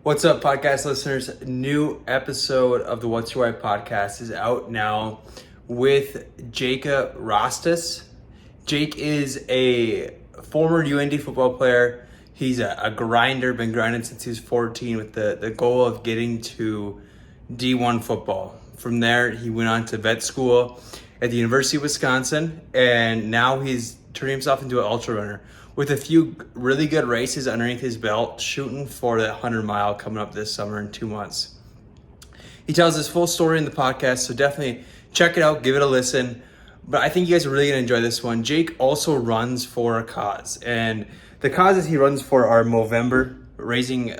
What's up, podcast listeners? New episode of the What's Your Why podcast is out now with Jake Rastas. Jake is a former UND football player. He's a grinder, been grinding since he was 14 with the goal of getting to D1 football. From there, he went on to vet school at the University of Wisconsin, and now he's turning himself into an ultra runner with a few really good races underneath his belt, shooting for the 100-mile coming up this summer in 2 months. He tells his full story in the podcast, so definitely check it out, give it a listen. But I think you guys are really going to enjoy this one. Jake also runs for a cause, and the causes he runs for are Movember, raising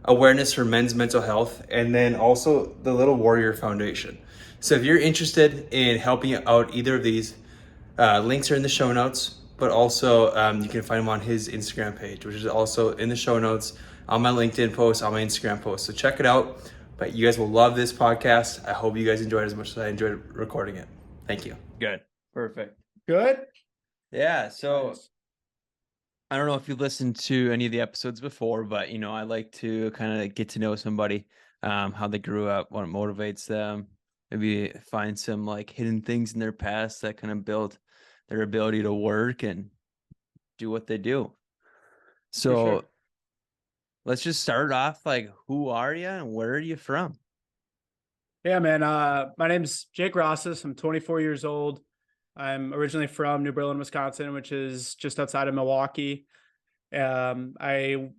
awareness for men's mental health, and then also the Little Warrior Foundation. So if you're interested in helping out either of these, links are in the show notes, but also you can find him on his Instagram page, which is also in the show notes, on my LinkedIn post, on my Instagram post. So check it out. But you guys will love this podcast. I hope you guys enjoyed it as much as I enjoyed recording it. Thank you. Good. Perfect. Good? Yeah. So Nice. I don't know if you listened to any of the episodes before, but I like to kind of get to know somebody, how they grew up, what motivates them, maybe find some like hidden things in their past that kind of build their ability to work and do what they do. So sure. let's just start off like, who are you and where are you from? Yeah, man. My name's Jake Rastas. I'm 24 years old. I'm originally from New Berlin, Wisconsin, which is just outside of Milwaukee. I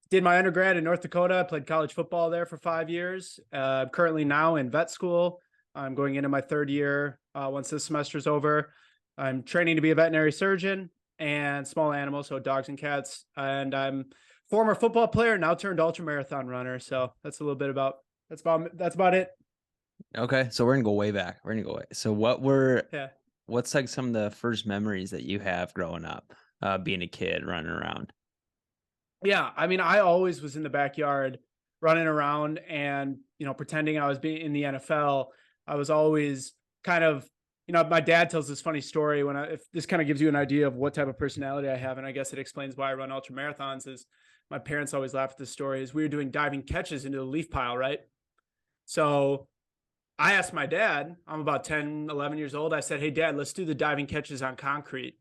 did my undergrad in North Dakota. I played college football there for 5 years. Currently now in vet school. I'm going into my third year once this semester's over. I'm training to be a veterinary surgeon and small animals, so dogs and cats. And I'm former football player, now turned ultra marathon runner. So that's a little bit about that's about it. Okay, so we're gonna go way back. So what's like some of the first memories that you have growing up, being a kid running around? Yeah, I mean, I always was in the backyard running around and, pretending I was being in the NFL. I was always kind of, my dad tells this funny story if this kind of gives you an idea of what type of personality I have, and I guess it explains why I run ultra marathons, is my parents always laugh at this story, is we were doing diving catches into the leaf pile, right? So I asked my dad, I'm about 10, 11 years old. I said, "Hey dad, let's do the diving catches on concrete."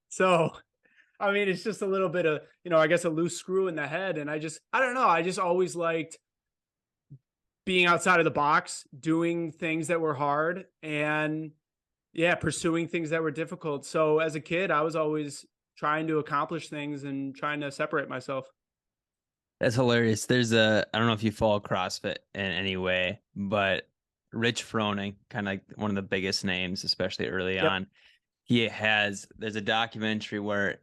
So I mean, it's just a little bit of, I guess a loose screw in the head. And I don't know. I just always liked being outside of the box, doing things that were hard and pursuing things that were difficult. So as a kid, I was always trying to accomplish things and trying to separate myself. That's hilarious. I don't know if you follow CrossFit in any way, but Rich Froning, kind of like one of the biggest names, especially early Yep. on. There's a documentary where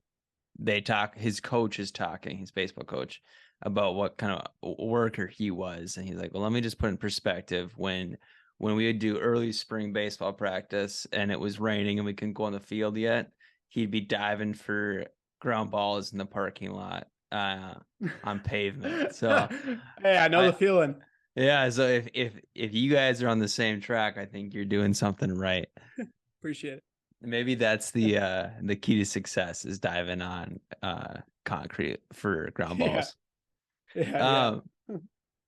his coach is talking, his baseball coach, about what kind of worker he was. And he's like, well, let me just put in perspective when we would do early spring baseball practice and it was raining and we couldn't go on the field yet, he'd be diving for ground balls in the parking lot on pavement. So Hey, I know the feeling. yeah, so if you guys are on the same track, I think you're doing something right. Appreciate it. Maybe that's the key to success is diving on concrete for ground Yeah. balls. Yeah.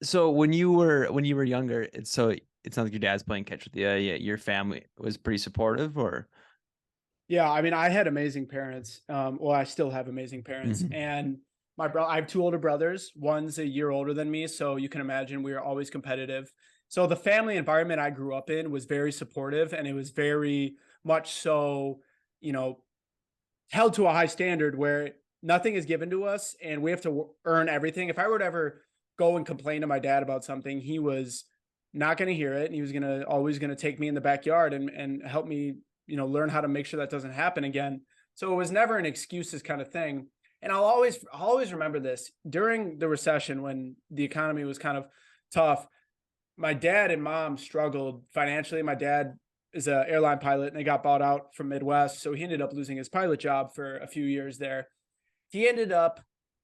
So when you were younger, it's not like your dad's playing catch with you. Yeah, your family was pretty supportive, or Yeah, I mean, I had amazing parents. Well, I still have amazing parents, Mhm. and I have two older brothers. One's a year older than me, so you can imagine we were always competitive. So the family environment I grew up in was very supportive, and it was very much so, you know, held to a high standard where nothing is given to us, and we have to earn everything. If I were to ever go and complain to my dad about something, he was not going to hear it, and he was always going to take me in the backyard and help me learn how to make sure that doesn't happen again. So it was never an excuses kind of thing. And I'll always remember this during the recession when the economy was kind of tough. My dad and mom struggled financially. My dad is an airline pilot and they got bought out from Midwest. So he ended up losing his pilot job for a few years there. He ended up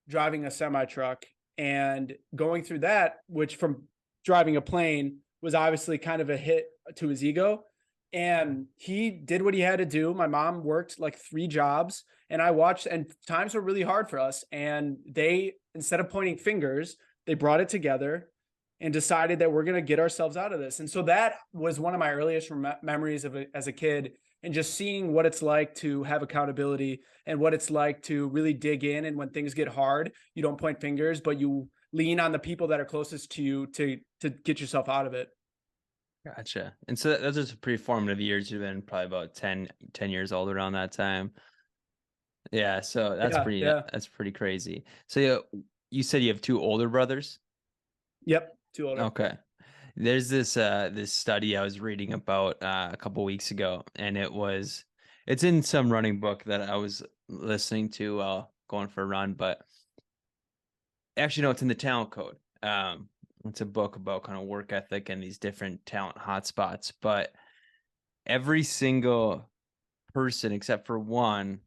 driving a semi truck and going through that, which from driving a plane was obviously kind of a hit to his ego. and he did what he had to do. My mom worked like 3 jobs, and I watched, and times were really hard for us. And they, instead of pointing fingers, they brought it together and decided that we're going to get ourselves out of this. And so that was one of my earliest memories of as a kid, and just seeing what it's like to have accountability and what it's like to really dig in. And when things get hard, you don't point fingers, but you lean on the people that are closest to you to get yourself out of it. Gotcha. And so those are some pretty formative years. You've been probably about 10 years old around that time. Yeah, so Yeah, yeah. that's pretty crazy. So you said you have 2 older brothers? Yep, too older. Okay. There's this study I was reading about a couple weeks ago, and it's in some running book that I was listening to while going for a run, but actually no, it's in the Talent Code. It's a book about kind of work ethic and these different talent hotspots, but every single person except for one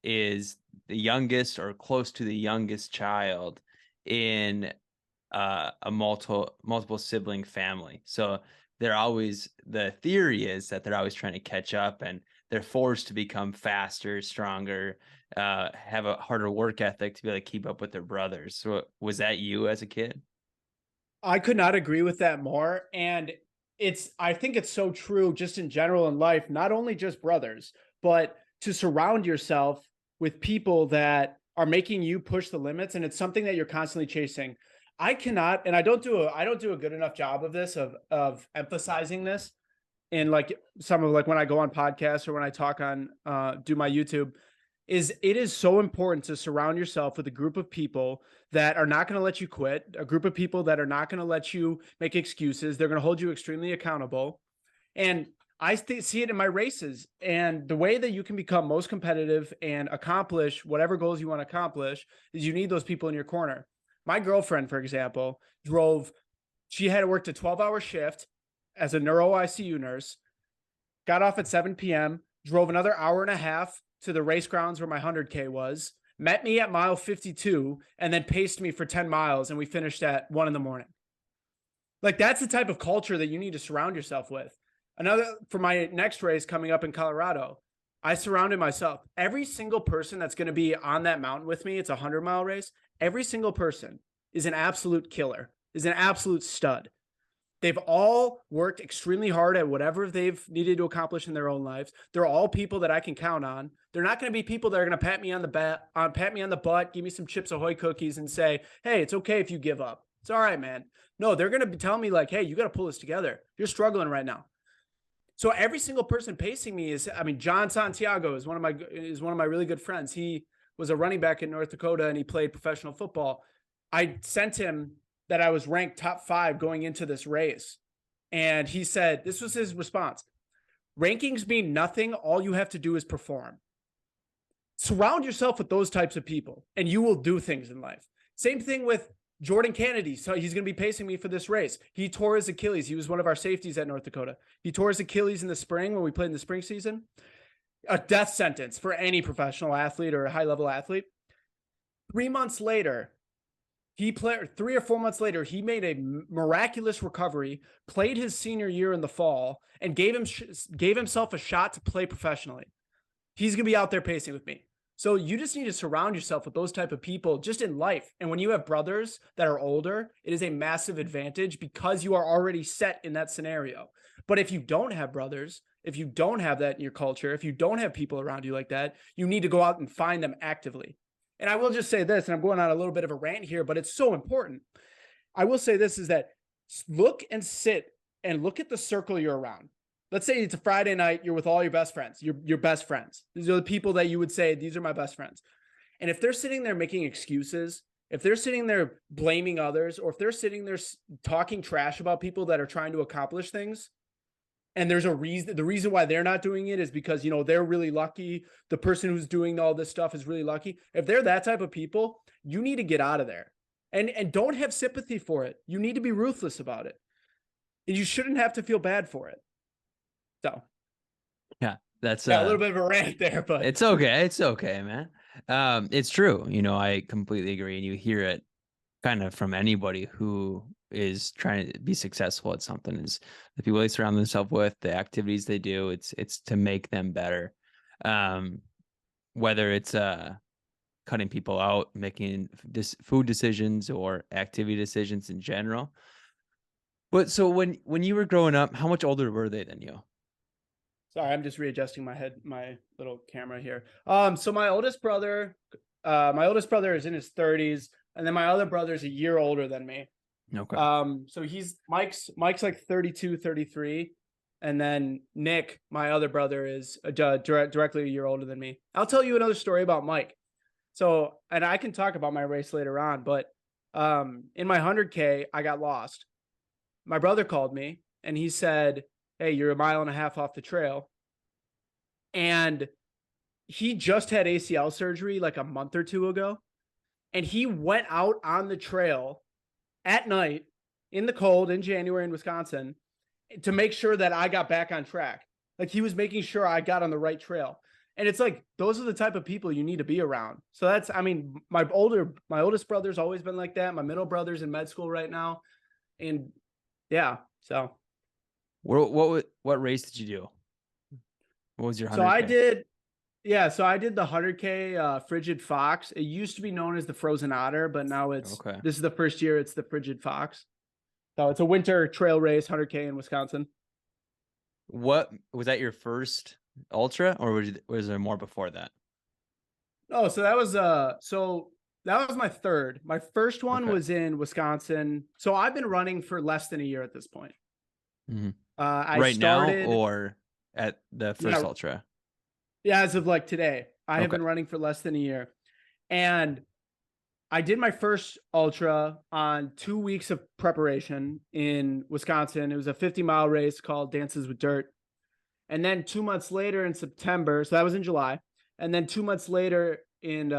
is the youngest or close to the youngest child in a multiple sibling family. So the theory is that they're always trying to catch up, and they're forced to become faster, stronger, have a harder work ethic to be able to keep up with their brothers. So was that you as a kid? I could not agree with that more. And I think it's so true just in general in life, not only just brothers, but to surround yourself with people that are making you push the limits. And it's something that you're constantly chasing. I cannot, and I don't do a good enough job of this, of emphasizing this in like some of like when I go on podcasts or when I talk on, do my YouTube, is it is so important to surround yourself with a group of people that are not going to let you quit, a group of people that are not going to let you make excuses. They're going to hold you extremely accountable. And I see it in my races. And the way that you can become most competitive and accomplish whatever goals you want to accomplish is you need those people in your corner. My girlfriend, for example, she had worked a 12-hour shift as a neuro ICU nurse, got off at 7 p.m., drove another hour and a half to the race grounds where my 100K was, met me at mile 52, and then paced me for 10 miles, and we finished at 1 in the morning. Like, that's the type of culture that you need to surround yourself with. For my next race coming up in Colorado, I surrounded myself. Every single person that's going to be on that mountain with me, it's a 100-mile race. Every single person is an absolute killer, is an absolute stud. They've all worked extremely hard at whatever they've needed to accomplish in their own lives. They're all people that I can count on. They're not going to be people that are going to pat me on the butt, give me some Chips Ahoy cookies, and say, "Hey, it's okay if you give up. It's all right, man." No, they're going to tell me like, "Hey, you got to pull this together. You're struggling right now." So every single person pacing me John Santiago is one of my really good friends. He was a running back in North Dakota and he played professional football. I sent him that I was ranked top 5 going into this race. And he said, this was his response: rankings mean nothing. All you have to do is perform. Surround yourself with those types of people and you will do things in life. Same thing with Jordan Kennedy. So he's going to be pacing me for this race. He tore his Achilles. He was one of our safeties at North Dakota. He tore his Achilles in the spring when we played in the spring season. A death sentence for any professional athlete or a high-level athlete. 3 months later, 3 or 4 months later, he made a miraculous recovery, played his senior year in the fall, and gave himself a shot to play professionally. He's going to be out there pacing with me. So you just need to surround yourself with those type of people just in life. And when you have brothers that are older, it is a massive advantage because you are already set in that scenario. But if you don't have brothers, if you don't have that in your culture, if you don't have people around you like that, you need to go out and find them actively. And I will just say this, and I'm going on a little bit of a rant here, but it's so important. I will say this is that look and sit and look at the circle you're around. Let's say it's a Friday night, you're with all your best friends, your best friends. These are the people that you would say, these are my best friends. And if they're sitting there making excuses, if they're sitting there blaming others, or if they're sitting there talking trash about people that are trying to accomplish things, and there's a reason, the reason why they're not doing it is because, they're really lucky. The person who's doing all this stuff is really lucky. If they're that type of people, you need to get out of there and don't have sympathy for it. You need to be ruthless about it. And you shouldn't have to feel bad for it. So, Yeah, that's a little bit of a rant there, but it's okay. It's okay, man. It's true. I completely agree. And you hear it kind of from anybody who is trying to be successful at something is the people they surround themselves with, the activities they do. It's to make them better. Um, whether it's cutting people out, making food decisions or activity decisions in general. But so when you were growing up, how much older were they than you? Sorry, I'm just readjusting my little camera here. So my oldest brother is in his 30s, and then my other brother is a year older than me. Okay. So Mike's like 32, 33. And then Nick, my other brother, is directly a year older than me. I'll tell you another story about Mike. So, and I can talk about my race later on, but in my 100K, I got lost. My brother called me and he said, "Hey, you're a mile and a half off the trail." And he just had ACL surgery like a month or two ago. And he went out on the trail at night in the cold in January in Wisconsin to make sure that I got back on track. Like he was making sure I got on the right trail. And it's like, those are the type of people you need to be around. So that's, I mean, my oldest brother's always been like that. My middle brother's in med school right now. And yeah, so. What race did you do? What was your 100K? So I did the 100K Frigid Fox. It used to be known as the Frozen Otter, but now Okay. this is the first year it's the Frigid Fox. So it's a winter trail race, 100K in Wisconsin. What was that your first ultra, or was there more before that? Oh, so that was my third. My first one Okay. was in Wisconsin. So I've been running for less than a year at this point. Mm-hmm. I Right now started, or at the first yeah, ultra? yeah, as of like today. I have Okay. been running for less than a year. And I did my first ultra on 2 weeks of preparation in Wisconsin. It was a 50-mile race called Dances with Dirt. And then 2 months later in September, so that was in July. And then 2 months later in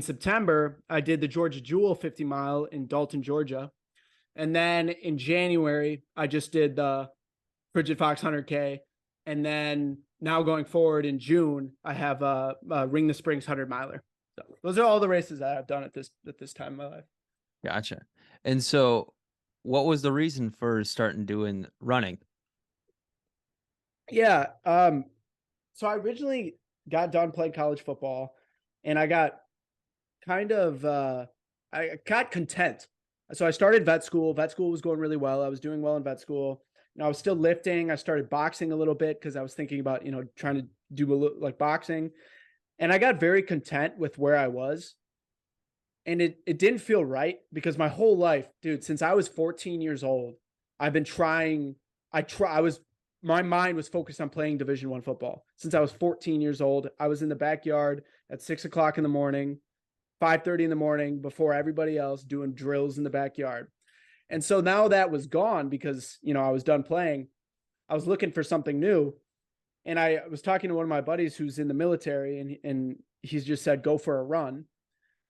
September, I did the Georgia Jewel 50-mile in Dalton, Georgia. And then in January, I just did the Frigid Fox 100K. And then now going forward in June, I have Ring the Springs 100-miler. So those are all the races that I've done at this time in my life. Gotcha. And so what was the reason for starting doing running? Yeah. So I originally got done playing college football and I got kind of I got content. So I started vet school. Vet school was going really well. I was doing well in vet school. And I was still lifting. I started boxing a little bit because I was thinking about, trying to do a little like boxing. And I got very content with where I was. And it didn't feel right because my whole life, dude, since I was 14 years old, I've been trying. My mind was focused on playing Division I football. Since I was 14 years old, I was in the backyard at 6 o'clock in the morning, 5:30 in the morning before everybody else doing drills in the backyard. And so now that was gone because, I was done playing. I was looking for something new. And I was talking to one of my buddies who's in the military and he's just said, go for a run.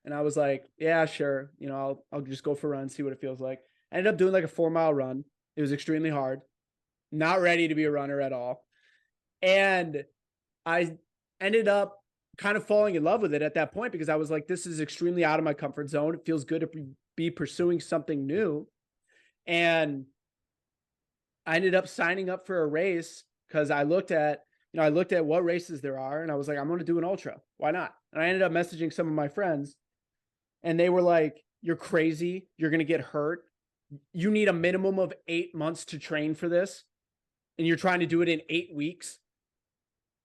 And I was like, yeah, sure. I'll just go for a run, see what it feels like. I ended up doing like a 4-mile run. It was extremely hard. Not ready to be a runner at all. And I ended up kind of falling in love with it at that point because I was like, this is extremely out of my comfort zone. It feels good to be pursuing something new. And I ended up signing up for a race because I looked at what races there are and I was like, I'm going to do an ultra. Why not? And I ended up messaging some of my friends and they were like, you're crazy. You're going to get hurt. You need a minimum of 8 months to train for this. And you're trying to do it in 8 weeks.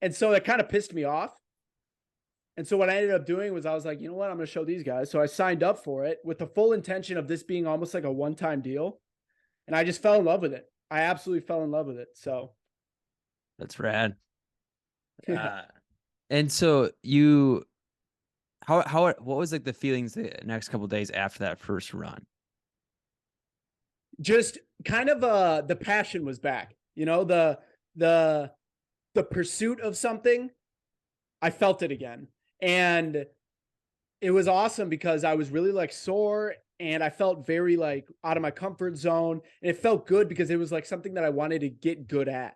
And so that kind of pissed me off. And so what I ended up doing was I was like, you know what? I'm going to show these guys. So I signed up for it with the full intention of this being almost like a one-time deal. And I just fell in love with it. I absolutely fell in love with it. So That's rad. yeah. And so what was like the feelings the next couple of days after that first run? Just kind of the passion was back. The pursuit of something. I felt it again. And it was awesome because I was really like sore and I felt very like out of my comfort zone. And it felt good because it was like something that I wanted to get good at.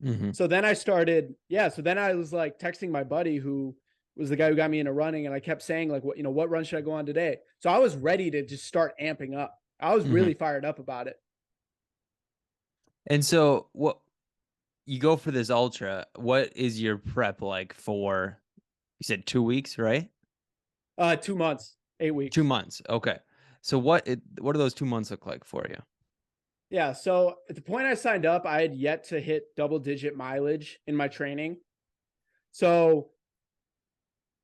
Mm-hmm. So then I was like texting my buddy who was the guy who got me into running, and I kept saying like, what run should I go on today? So I was ready to just start amping up. I was Hmm. really fired up about it. And so what you go for this ultra, what is your prep like for, you said 2 weeks, right? 2 months, 8 weeks. 2 months. Okay. So what do those 2 months look like for you? Yeah. So at the point I signed up, I had yet to hit double digit mileage in my training. So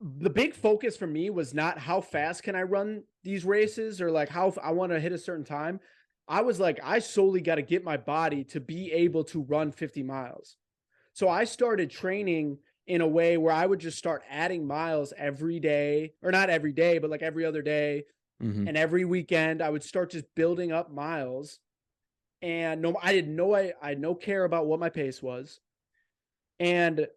the big focus for me was not how fast can I run these races or like how I want to hit a certain time. I was like, I solely got to get my body to be able to run 50 miles. So I started training in a way where I would just start adding miles every day, or not every day, but like every other day. Hmm. And every weekend I would start just building up miles. And no, I had no care about what my pace was. And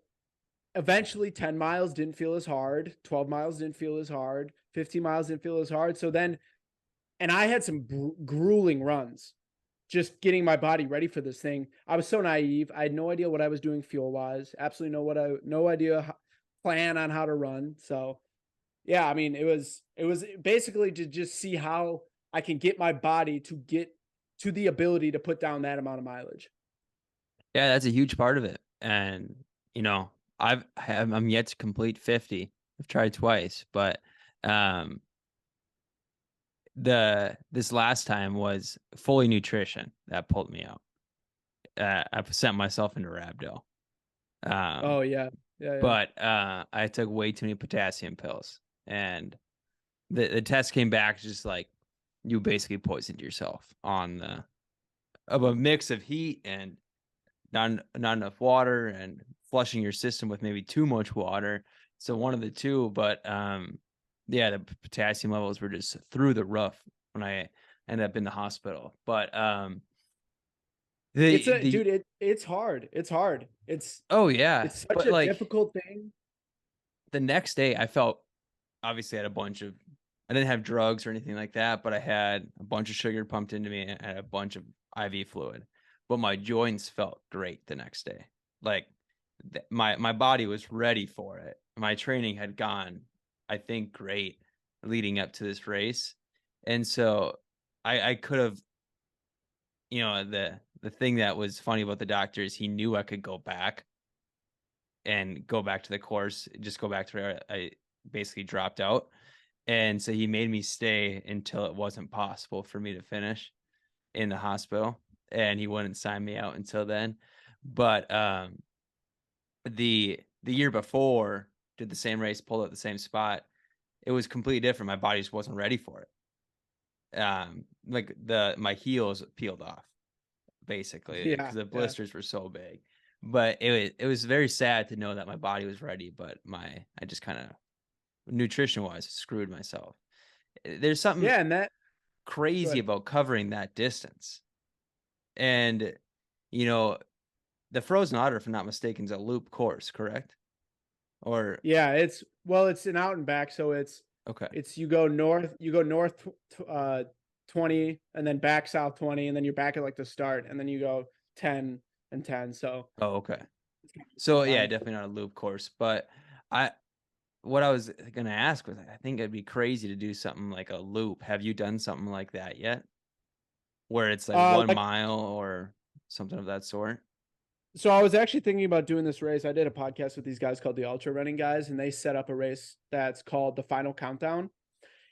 eventually 10 miles didn't feel as hard, 12 miles didn't feel as hard, 15 miles didn't feel as hard. So then, and I had some grueling runs just getting my body ready for this thing. I was so naive. I had no idea what I was doing fuel wise. Absolutely no idea plan on how to run. So yeah, I mean, it was basically to just see how I can get my body to get to the ability to put down that amount of mileage. Yeah, that's a huge part of it. And you know, I'm yet to complete 50. I've tried twice, but um the this last time was fully nutrition that pulled me out. I sent myself into rhabdo. Um, Oh yeah. Yeah, yeah. but I took way too many potassium pills, and the test came back just like you basically poisoned yourself on the of a mix of heat and not enough water and flushing your system with maybe too much water. So one of the two, but yeah, the potassium levels were just through the roof when I ended up in the hospital. But It's a the dude, it's hard. It's hard. oh yeah, It's such but a like difficult thing. the next day I felt obviously I had a bunch of I didn't have drugs or anything like that, but I had a bunch of sugar pumped into me and a bunch of IV fluid. But my joints felt great the next day. Like my body was ready for it. My training had gone, I think, great leading up to this race. And so I could have, the thing that was funny about the doctor is he knew I could go back and go back to the course, just go back to where I basically dropped out. And so he made me stay until it wasn't possible for me to finish in the hospital, and he wouldn't sign me out until then. But the year before, did the same race, pulled at the same spot. It was completely different. My body just wasn't ready for it. Like my heels peeled off basically because Yeah, the yeah. blisters were so big. But it was very sad to know that my body was ready, but I just kind of nutrition wise screwed myself. There's something Yeah, and that crazy good. about covering that distance. And you know, the Frozen Otter, if I'm not mistaken, is a loop course, correct? Or Yeah, it's an out and back, so okay. it's you go north 20 and then back south 20 and then you're back at like the start and then you go 10 and 10. So Oh, okay. it's kind of the same So yeah, time. definitely not a loop course. But I what I was gonna ask was I think it'd be crazy to do something like a loop. Have you done something like that yet? Where it's like one Like mile or something of that sort? so I was actually thinking about doing this race. I did a podcast with these guys called the Ultra Running Guys, and they set up a race that's called the Final Countdown.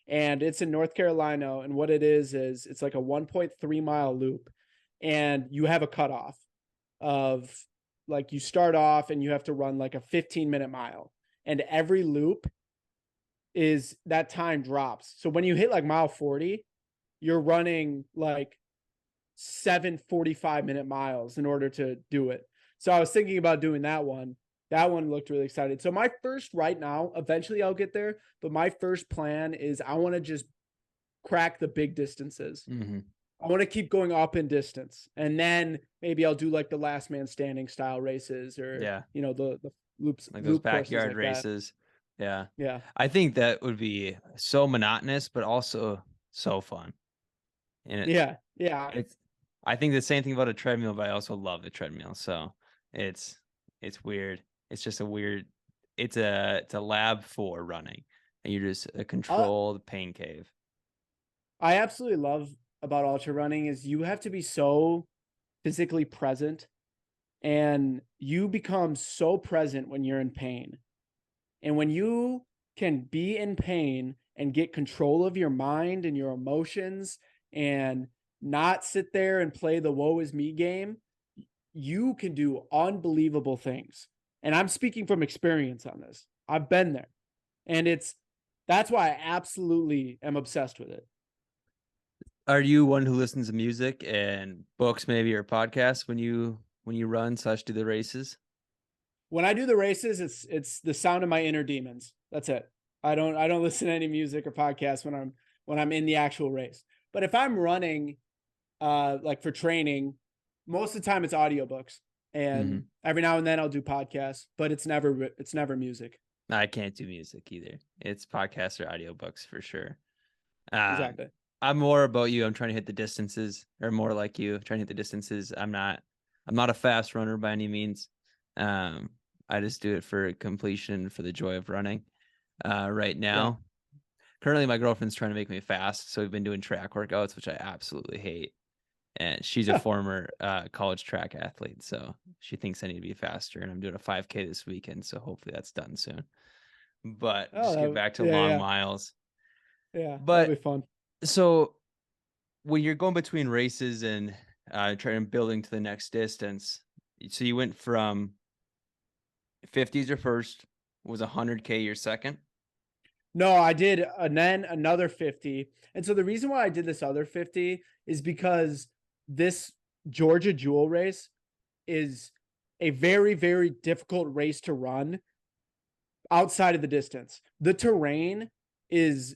And it's in North Carolina. And what it is it's like a 1.3 mile loop. And you have a cutoff of like you start off and you have to run like a 15-minute mile. And every loop is that time drops. So when you hit like mile 40, you're running like 7 45-minute miles in order to do it. So I was thinking about doing that one. That one looked really excited. So my first right now, eventually I'll get there, but my first plan is I want to just crack the big distances. Mm-hmm. I want to keep going up in distance. And then maybe I'll do like the last man standing style races or, Yeah. the loops, Like those loop courses backyard like that. races. Yeah. Yeah. I think that would be so monotonous, but also so fun. And Yeah. Yeah. it's I think the same thing about a treadmill, but I also love the treadmill. So it's it's weird. It's just a weird it's a lab for running, and you're just a Uh, controlled pain cave. I absolutely love about ultra running is you have to be so physically present, and you become so present when you're in pain. And when you can be in pain and get control of your mind and your emotions and not sit there and play the woe is me game, you can do unbelievable things. And I'm speaking from experience on this. I've been there. And that's why I absolutely am obsessed with it. Are you one who listens to music and books, maybe, or podcasts when you run / do the races? When I do the races, it's the sound of my inner demons. That's it. I don't listen to any music or podcasts when I'm in the actual race. But if I'm running like for training, most of the time it's audiobooks. Mm-hmm. And every now and then I'll do podcasts, but it's never music. I can't do music either. It's podcasts or audiobooks for sure. Um, Exactly. I'm more about you. I'm trying to hit the distances, or more like you, trying to hit the distances. I'm not a fast runner by any means. Um, I just do it for completion, for the joy of running. Right Yeah. now, currently my girlfriend's trying to make me fast, so we've been doing track workouts, which I absolutely hate. And she's a former college track athlete, so she thinks I need to be faster. And I'm doing a 5K this weekend, so hopefully that's done soon. But Oh, just get back to yeah, long yeah. miles. Yeah. That'll be But fun. so when you're going between races and trying building to the next distance, so you went from 50s your first, was 100K your second? No, I did, and then another 50. And so the reason why I did this other 50 is because this Georgia Jewel race is a very, very difficult race to run outside of the distance. The terrain is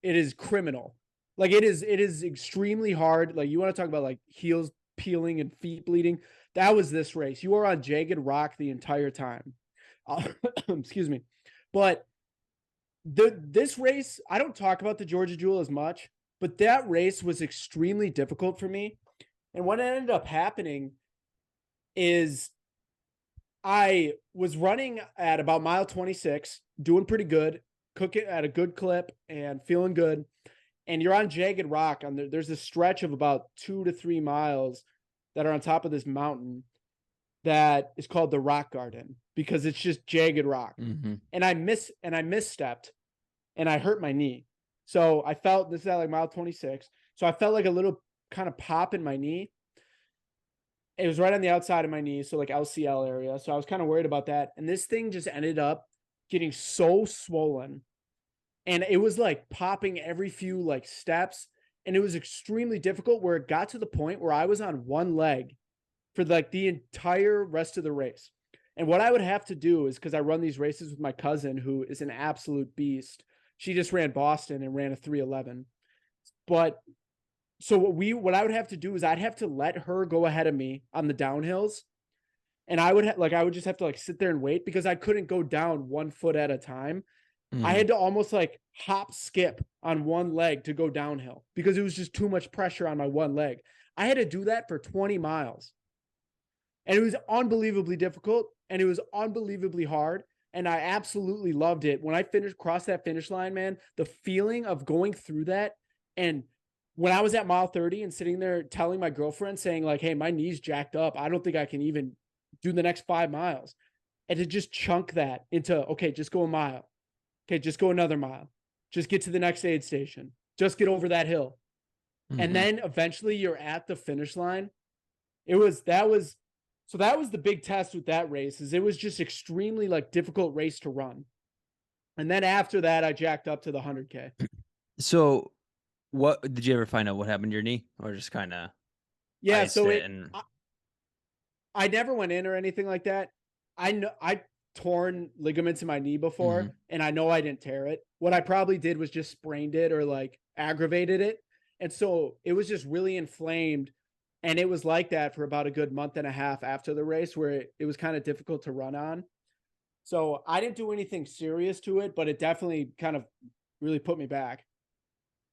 it is criminal. Like it is extremely hard. Like you want to talk about like heels peeling and feet bleeding. That was this race. You are on jagged rock the entire time. Excuse me. But this race, I don't talk about the Georgia Jewel as much, but that race was extremely difficult for me. And what ended up happening is I was running at about mile 26, doing pretty good, cooking at a good clip and feeling good. And you're on jagged rock. There's a stretch of about 2 to 3 miles that are on top of this mountain that is called the Rock Garden because it's just jagged rock. Mm-hmm. And I misstepped and I hurt my knee. So I felt this is at like mile 26. So I felt like a little kind of pop in my knee. It was right on the outside of my knee, so like LCL area. So I was kind of worried about that. And this thing just ended up getting so swollen. And it was like popping every few like steps. And it was extremely difficult where it got to the point where I was on one leg for like the entire rest of the race. And what I would have to do is because I run these races with my cousin who is an absolute beast. She just ran Boston and ran a 3:11. But so what I would have to do is I'd have to let her go ahead of me on the downhills, and I would just have to like sit there and wait because I couldn't go down 1 foot at a time. I Mm-hmm. had to almost like hop skip on one leg to go downhill because it was just too much pressure on my one leg. I had to do that for 20 miles. And it was unbelievably difficult and it was unbelievably hard. And I absolutely loved it. When I crossed that finish line, man, the feeling of going through that. And when I was at mile 30 and sitting there telling my girlfriend, saying, like, hey, my knee's jacked up. I don't think I can even do the next 5 miles. And to just chunk that into, okay, just go a mile. Okay, just go another mile. Just get to the next aid station. Just get over that hill. And Mm-hmm. then eventually you're at the finish line. That was the big test with that race is it was just extremely like difficult race to run. And then after that, I jacked up to the 100K. So what did you ever find out what happened to your knee, or just kind of Yeah, iced so it? And I never went in or anything like that. I know I torn ligaments in my knee mm-hmm. before, and I know I didn't tear it. What I probably did was just sprained it or like aggravated it. And so it was just really inflamed. And it was like that for about a good month and a half after the race where it was kind of difficult to run on. So I didn't do anything serious to it, but it definitely kind of really put me back.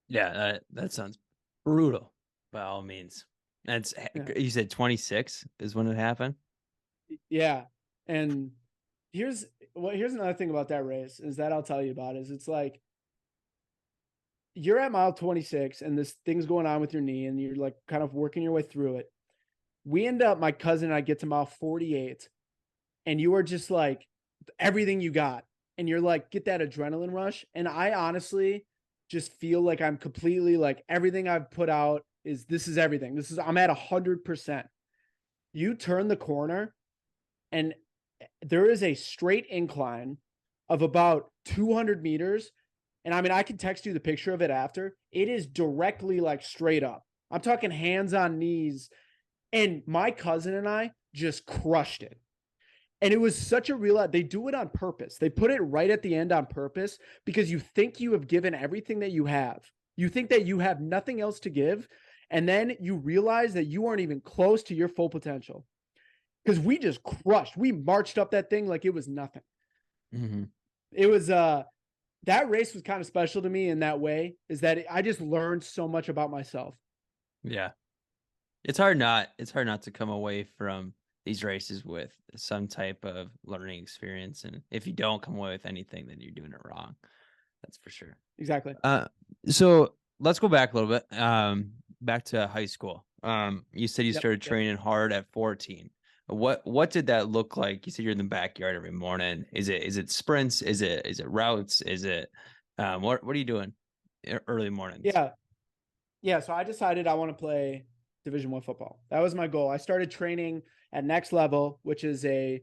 Yeah, that sounds brutal by all means. Yeah. You said 26 is when it happened. Yeah. And here's here's another thing about that race is that I'll tell you about is it's like you're at mile 26 and this thing's going on with your knee and you're like kind of working your way through it. We end up, my cousin and I get to mile 48 and you are just like everything you got. And you're like, get that adrenaline rush. And I honestly just feel like I'm completely like everything I've put out is this is everything. I'm at 100%. You turn the corner and there is a straight incline of about 200 meters. And I mean, I can text you the picture of it after. It is directly like straight up. I'm talking hands on knees. And my cousin and I just crushed it. And it was such a real, they do it on purpose. They put it right at the end on purpose because you think you have given everything that you have. You think that you have nothing else to give. And then you realize that you aren't even close to your full potential. Because we just crushed. We marched up that thing like it was nothing. Mm-hmm. It was that race was kind of special to me in that way, is that I just learned so much about myself. Yeah. It's hard not to come away from these races with some type of learning experience. And if you don't come away with anything, then you're doing it wrong. That's for sure. Exactly. So let's go back a little bit. Back to high school. You said you started training hard at 14. What did that look like? You said you're in the backyard every morning. Is it sprints? Is it routes? Is it what are you doing early mornings? Yeah. So I decided I want to play Division I football. That was my goal. I started training at Next Level, which is a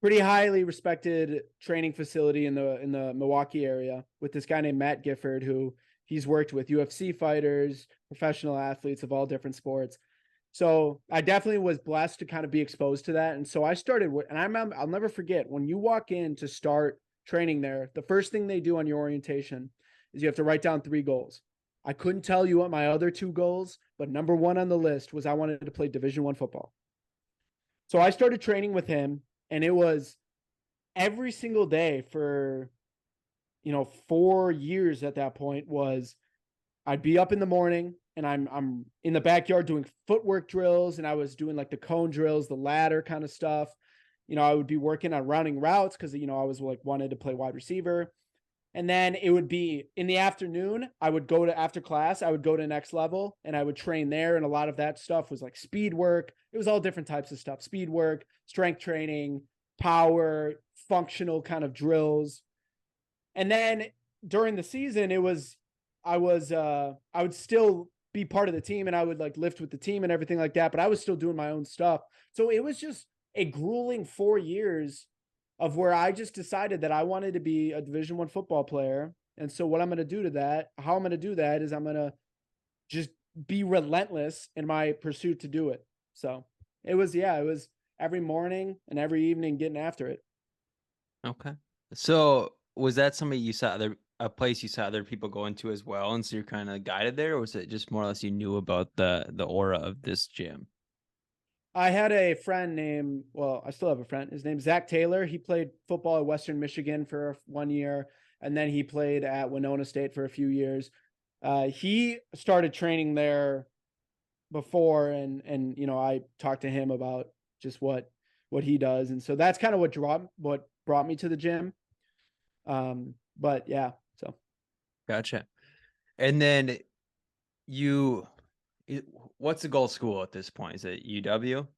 pretty highly respected training facility in the Milwaukee area, with this guy named Matt Gifford, who he's worked with UFC fighters, professional athletes of all different sports. So I definitely was blessed to kind of be exposed to that. And so I started, and I'll never forget when you walk in to start training there, the first thing they do on your orientation is you have to write down 3 goals. I couldn't tell you what my other 2 goals, but number 1 on the list was I wanted to play Division I football. So I started training with him, and it was every single day for 4 years at that point. Was I'd be up in the morning and I'm in the backyard doing footwork drills, and I was doing like the cone drills, the ladder kind of stuff. I would be working on rounding routes because I was like wanted to play wide receiver. And then it would be in the afternoon, I would go to after class, I would go to Next Level and I would train there. And a lot of that stuff was like speed work. It was all different types of stuff: speed work, strength training, power, functional kind of drills. And then during the season, I would still be part of the team and I would like lift with the team and everything like that, but I was still doing my own stuff. So it was just a grueling 4 years of where I just decided that I wanted to be a Division I football player. And so what I'm going to do to that, how I'm going to do that is I'm going to just be relentless in my pursuit to do it. So it was every morning and every evening getting after it. Okay. So was that somebody you saw a place you saw other people go into as well, and so you're kind of guided there, or was it just more or less you knew about the aura of this gym? I had a friend I still have a friend. His name's Zach Taylor. He played football at Western Michigan for 1 year, and then he played at Winona State for a few years. He started training there before, and I talked to him about just what he does, and so that's kind of what brought me to the gym. But yeah, so Gotcha. And then what's the goal school at this point? Is it UW?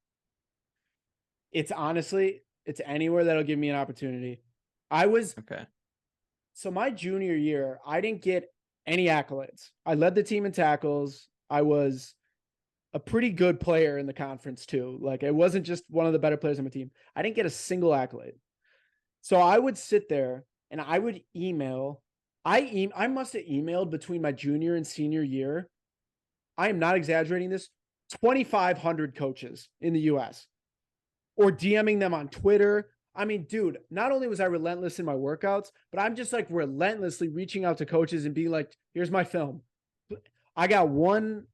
it's honestly it's anywhere that'll give me an opportunity. Okay. So my junior year, I didn't get any accolades. I led the team in tackles. I was a pretty good player in the conference too. Like, it wasn't just one of the better players on my team. I didn't get a single accolade. So I would sit there and I would email. I must have emailed between my junior and senior year. I am not exaggerating this. 2,500 coaches in the US, or DMing them on Twitter. I mean, dude, not only was I relentless in my workouts, but I'm just like relentlessly reaching out to coaches and being like, here's my film. I got one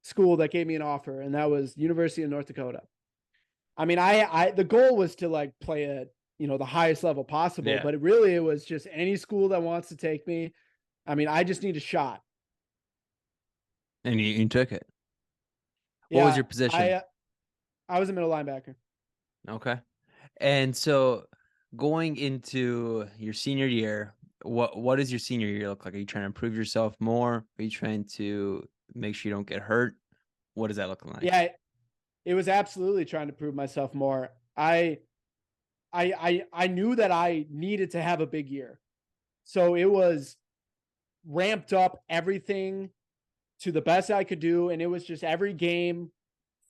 school that gave me an offer, and that was University of North Dakota. I mean, the goal was to like play at, the highest level possible, but it was just any school that wants to take me. I mean, I just need a shot. And you took it. What was your position? I was a middle linebacker. Okay. And so going into your senior year, what does your senior year look like? Are you trying to improve yourself more? Are you trying to make sure you don't get hurt? What is that looking like? Yeah, it was absolutely trying to prove myself more. I knew that I needed to have a big year. So it was ramped up everything to the best I could do. And it was just every game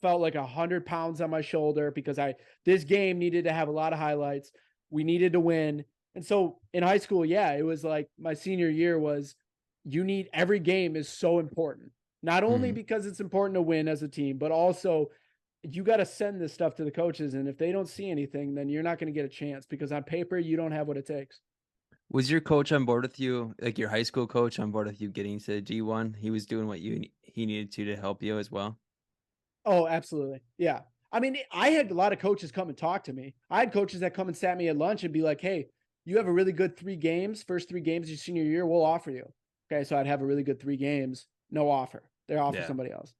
felt like 100 pounds on my shoulder because this game needed to have a lot of highlights. We needed to win. And so in high school, yeah, it was like my senior year was every game is so important. Not only Mhm. because it's important to win as a team, but also you got to send this stuff to the coaches. And if they don't see anything, then you're not going to get a chance because on paper, you don't have what it takes. Was your coach on board with you, like your high school coach on board with you getting to D1? He was doing what he needed to help you as well? Oh, absolutely. Yeah. I mean, I had a lot of coaches come and talk to me. I had coaches that come and sat me at lunch and be like, hey, you have a really good first 3 games of your senior year, we'll offer you. Okay. So I'd have a really good 3 games, no offer. They offer Yeah. somebody else.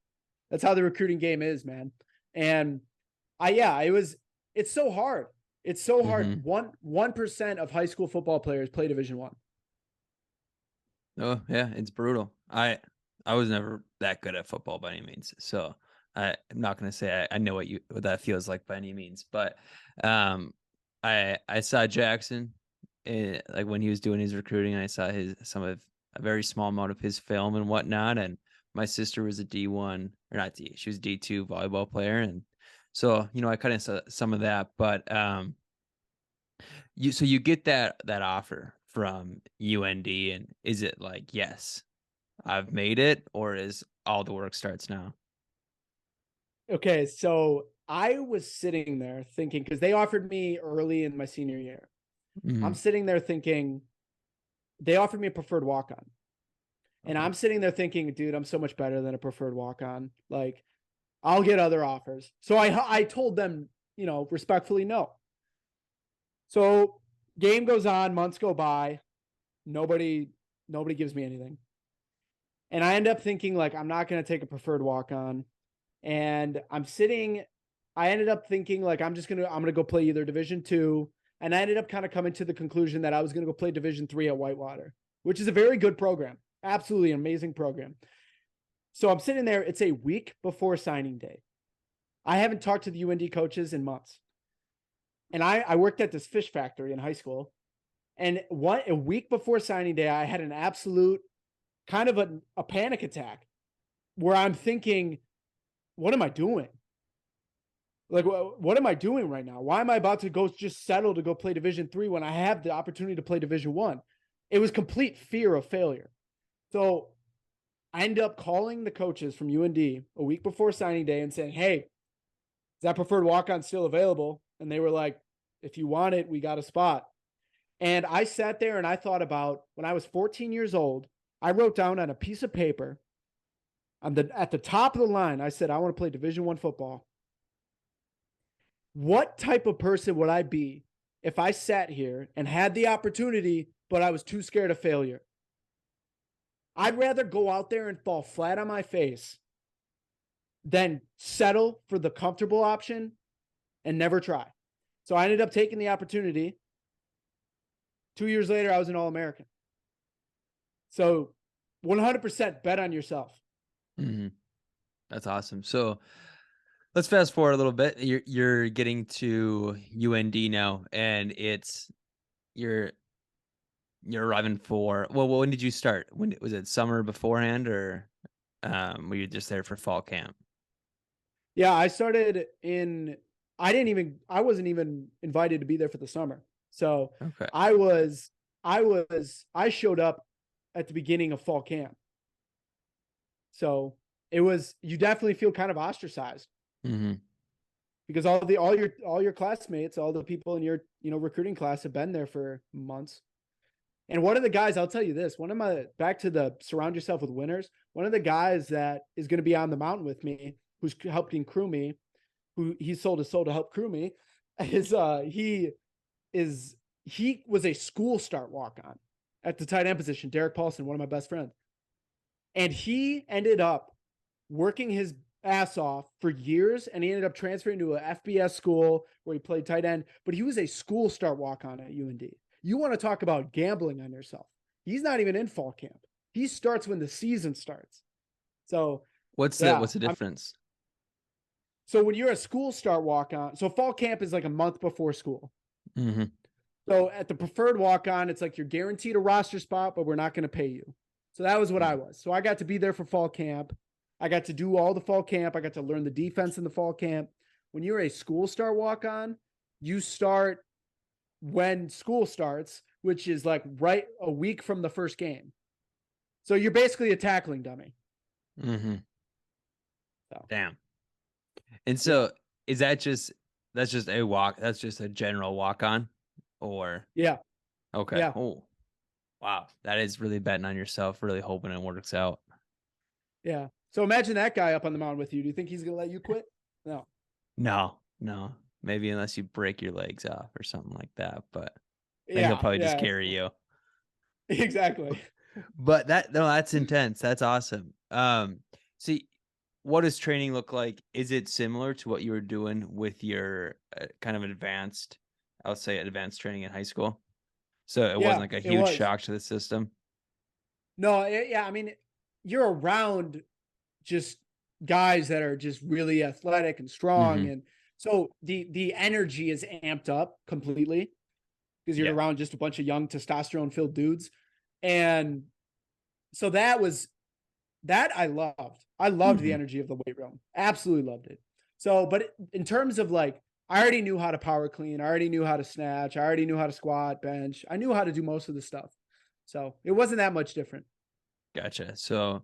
That's how the recruiting game is, man. And it's so hard. It's so hard. Mhm. 1% of high school football players play Division 1. Oh, yeah, it's brutal. I was never that good at football by any means, so I'm not gonna say I know what that feels like by any means, but um, I saw Jackson, like when he was doing his recruiting, and I saw some of a very small amount of his film and whatnot, and my sister was a D1 or not D, she was D2 volleyball player, and so I kind of saw some of that, but you get that offer from UND, and is it like, yes, I've made it, or is all the work starts now? Okay. So I was sitting there thinking, because they offered me early in my senior year. I'm Mhm. sitting there thinking, they offered me a preferred walk on. And Okay. I'm sitting there thinking, dude, I'm so much better than a preferred walk on. Like, I'll get other offers. So I told them, respectfully, no. So game goes on, months go by, nobody nobody gives me anything. And I end up thinking like I'm not going to take a preferred walk on. And I ended up thinking like I'm going to go play either Division 2, and I ended up kind of coming to the conclusion that I was going to go play Division 3 at Whitewater, which is a very good program. Absolutely amazing program. So I'm sitting there, it's a week before signing day. I haven't talked to the UND coaches in months. And I worked at this fish factory in high school. And a week before signing day, I had an absolute kind of a panic attack where I'm thinking, what am I doing? Like, what am I doing right now? Why am I about to go just settle to go play Division 3 when I have the opportunity to play Division 1? It was complete fear of failure. So I ended up calling the coaches from UND a week before signing day and saying, hey, is that preferred walk on still available? And they were like, if you want it, we got a spot. And I sat there and I thought about when I was 14 years old, I wrote down on a piece of paper at the top of the line, I said, I want to play Division 1 football. What type of person would I be if I sat here and had the opportunity, but I was too scared of failure? I'd rather go out there and fall flat on my face than settle for the comfortable option and never try. So I ended up taking the opportunity. 2 years later, I was an All American. So 100% bet on yourself. Mhm. That's awesome. So let's fast forward a little bit. You're getting to UND now, and you're you're arriving for, well, when did you start? When was it, summer beforehand, or were you just there for fall camp? Yeah, I wasn't even invited to be there for the summer. So Okay. I showed up at the beginning of fall camp. So you definitely feel kind of ostracized Mhm. because all your classmates, all the people in your, recruiting class have been there for months. And one of the guys, I'll tell you this, back to the surround yourself with winners, one of the guys that is going to be on the mountain with me, who's helping crew me, who he sold his soul to help crew me, is he was a school start walk on at the tight end position, Derek Paulson, one of my best friends. And he ended up working ass off for years, and he ended up transferring to a FBS school where he played tight end, but he was a school start walk-on at UND. You want to talk about gambling on yourself. He's not even in fall camp. He starts when the season starts. So What's yeah, the difference? so when you're a school start walk-on, so fall camp is like a month before school. Mm-hmm. So at the preferred walk-on, it's like you're guaranteed a roster spot, but we're not going to pay you. So that was what I was. So I got to be there for fall camp. I got to do all the fall camp. I got to learn the defense in the fall camp. When you're a school start walk-on, you start when school starts, which is like right a week from the first game. So you're basically a tackling dummy. Mm-hmm. So. Damn. And so is that's just a walk? That's just a general walk on, or yeah. Okay. Yeah. Oh, wow. That is really betting on yourself, really hoping it works out. Yeah. So imagine that guy up on the mound with you. Do you think he's gonna let you quit? No. No. Maybe unless you break your legs off or something like that. But then he'll Yeah. probably just Yeah. carry you. Exactly. But that's intense. That's awesome. See, what does training look like? Is it similar to what you were doing with your kind of advanced, I'll say advanced training in high school? So it wasn't Yeah, like a it huge was. shock to the system. No, yeah, I mean, you're around just guys that are just really athletic and strong, Mm-hmm. and so the energy is amped up completely because you're Yeah. around just a bunch of young testosterone filled dudes, and so that I loved. I loved the Mm-hmm. energy of the weight room. Absolutely loved it. So, but in terms of like, I already knew how to power clean. I already knew how to snatch. I already knew how to squat, bench. I knew how to do most of the stuff. So it wasn't that much different. Gotcha. So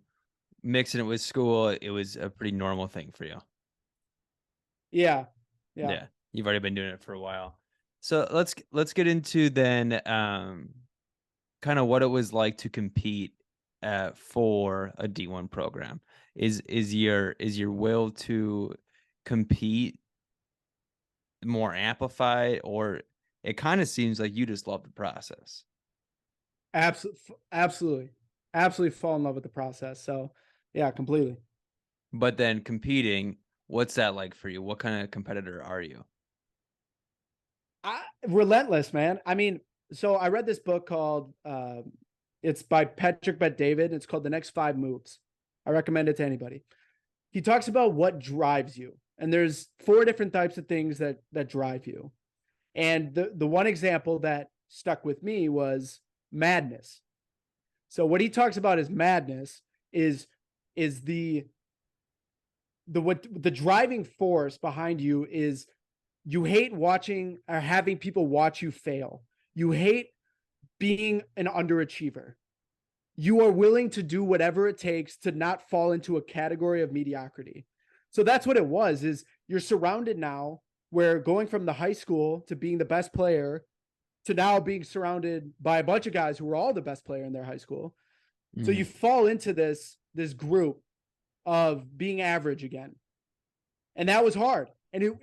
mixing it with school, it was a pretty normal thing for you. Yeah. Yeah. Yeah. You've already been doing it for a while. So let's get into then kind of what it was like to compete for a D1 program. Is your will to compete more amplified, or it kind of seems like you just love the process? Absolutely fall in love with the process. So yeah, completely. But then competing, what's that like for you? What kind of competitor are you? Relentless, man. I mean, so I read this book called it's by Patrick Bet David. It's called The Next 5 Moves. I recommend it to anybody. He talks about what drives you. And there's 4 different types of things that drive you. And the one example that stuck with me was madness. So what he talks about is madness is what the driving force behind you is. You hate watching or having people watch you fail. You hate being an underachiever. You are willing to do whatever it takes to not fall into a category of mediocrity. So that's what it was, is you're surrounded now where going from the high school to being the best player to now being surrounded by a bunch of guys who were all the best player in their high school. So you fall into this group of being average again. And that was hard. And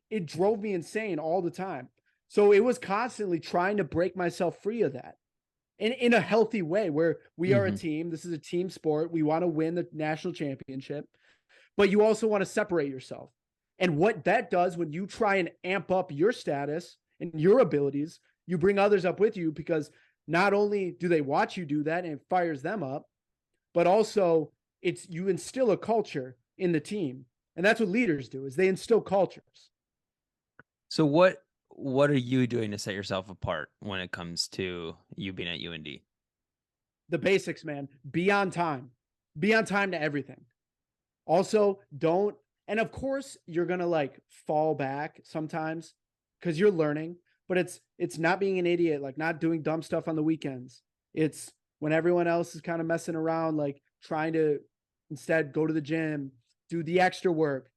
it drove me insane all the time. So it was constantly trying to break myself free of that in a healthy way where we are a team. This is a team sport. We want to win the national championship, but you also want to separate yourself. And what that does when you try and amp up your status and your abilities, you bring others up with you, because not only do they watch you do that and it fires them up, but also you instill a culture in the team. And that's what leaders do, is they instill cultures. So what are you doing to set yourself apart when it comes to you being at UND? The basics, man. Be on time. Be on time to everything. Also, don't, and of course you're gonna like fall back sometimes because you're learning, but it's not being an idiot, like not doing dumb stuff on the weekends. It's when everyone else is kind of messing around, like trying to instead go to the gym, do the extra work.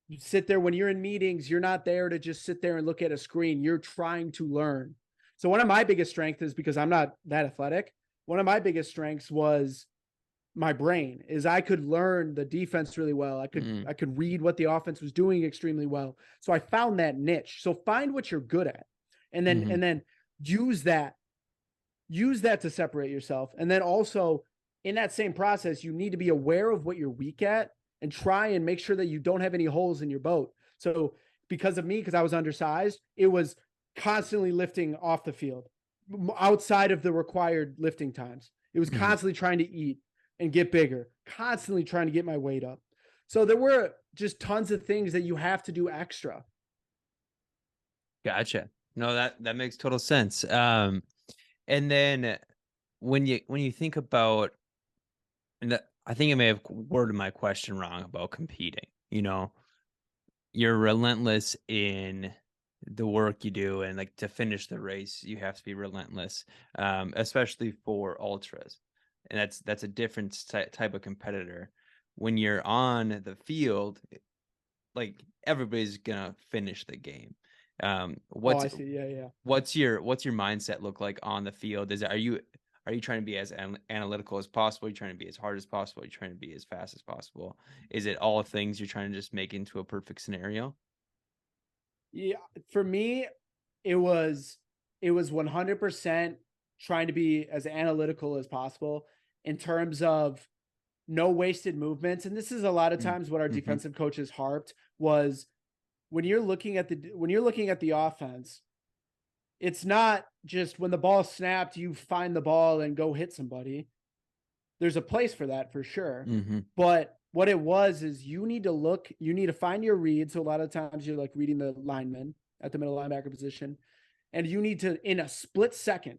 You sit there when you're in meetings, you're not there to just sit there and look at a screen. You're trying to learn. So one of my biggest strengths is, because I'm not that athletic, one of my biggest strengths was my brain. Is I could learn the defense really well. I could read what the offense was doing extremely well. So I found that niche. So find what you're good at, and then use that to separate yourself. And then also in that same process, you need to be aware of what you're weak at and try and make sure that you don't have any holes in your boat. So because of me, because I was undersized, it was constantly lifting off the field outside of the required lifting times. It was Mhm. constantly trying to eat and get bigger, constantly trying to get my weight up. So there were just tons of things that you have to do extra. Gotcha. No, that makes total sense. And then when you think about, I think I may have worded my question wrong about competing. You're relentless in the work you do, and like to finish the race, you have to be relentless, especially for ultras, and that's a different type of competitor. When you're on the field, like everybody's gonna finish the game. Oh, What's I see. Yeah, yeah. what's your mindset look like on the field? Are you trying to be as analytical as possible? Are you trying to be as hard as possible? Are you trying to be as fast as possible? Is it all things you're trying to just make into a perfect scenario? Yeah, for me, it was 100% trying to be as analytical as possible in terms of no wasted movements. And this is a lot of times what our Mm-hmm. defensive coaches harped was when you're looking at the offense, it's not just when the ball snapped, you find the ball and go hit somebody. There's a place for that for sure. Mm-hmm. But what it was is you need to find your read. So a lot of times you're like reading the lineman at the middle linebacker position, and you need to, in a split second,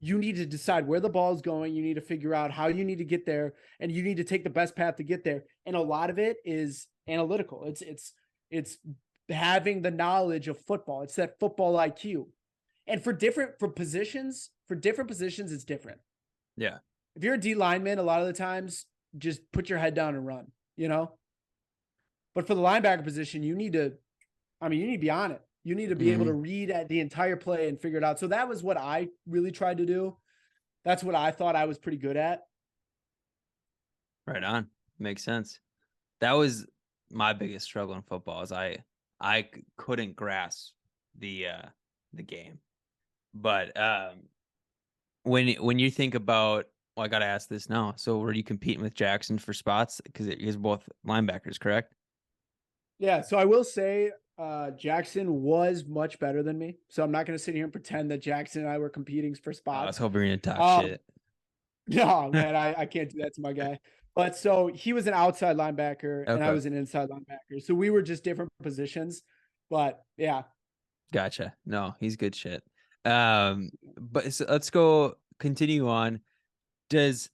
you need to decide where the ball is going. You need to figure out how you need to get there, and you need to take the best path to get there. And a lot of it is analytical. It's having the knowledge of football. It's that football IQ. And for different positions, it's different. Yeah. If you're a D lineman, a lot of the times just put your head down and run, you know? But for the linebacker position, you need to be on it. You need to be able Mm-hmm. to read at the entire play and figure it out. So that was what I really tried to do. That's what I thought I was pretty good at. Right on. Makes sense. That was my biggest struggle in football is I couldn't grasp the game. But when you think about, well, I gotta ask this now. So were you competing with Jackson for spots? Because he's both linebackers, correct? Yeah. So I will say Jackson was much better than me. So I'm not going to sit here and pretend that Jackson and I were competing for I was spots. hoping you're gonna talk Um, shit. no, man, I can't do that to my guy. But so he was an outside linebacker and I Okay. was an inside linebacker. So we were just different positions. But yeah, Gotcha. No, he's good shit. But so let's go continue on. Does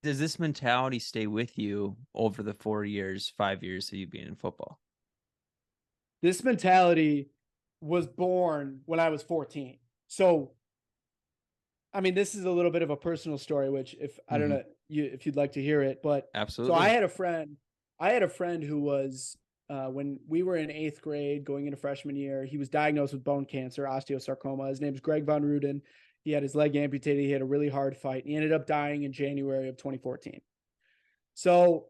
does this mentality stay with you over the 4 years, 5 years of you being in football? this mentality was born when I was 14. So, I mean, this is a little bit of a personal story, which if I don't Mm-hmm. know you if you'd like to hear it, but so Absolutely. I had a friend who was when we were in eighth grade going into freshman year, he was diagnosed with bone cancer, osteosarcoma. His name's Greg Von Ruden. He had his leg amputated. He had a really hard fight. He ended up dying in January of 2014. So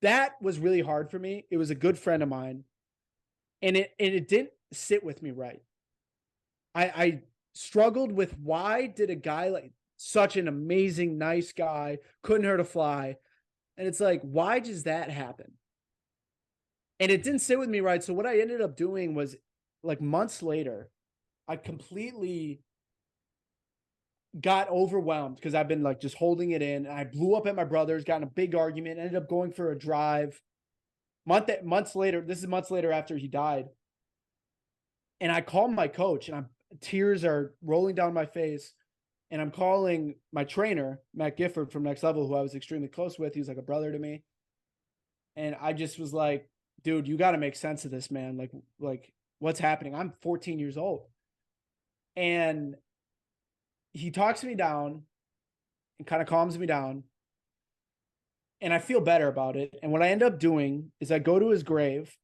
that was really hard for me. It was a good friend of mine, and it didn't sit with me right. I struggled with why did a guy like such an amazing, nice guy couldn't hurt a fly, and it's like why does that happen? And it didn't sit with me right. So what I ended up doing was like months later, I completely got overwhelmed because I've been like just holding it in. And I blew up at my brother's, got in a big argument, ended up going for a drive. Months later, this is months later after he died. And I called my coach and tears are rolling down my face. And I'm calling my trainer, Matt Gifford from Next Level, who I was extremely close with. He was like a brother to me. And I just was like, dude, you got to make sense of this, man. Like what's happening? I'm 14 years old. And he talks me down and kind of calms me down. And I feel better about it. And what I end up doing is I go to his grave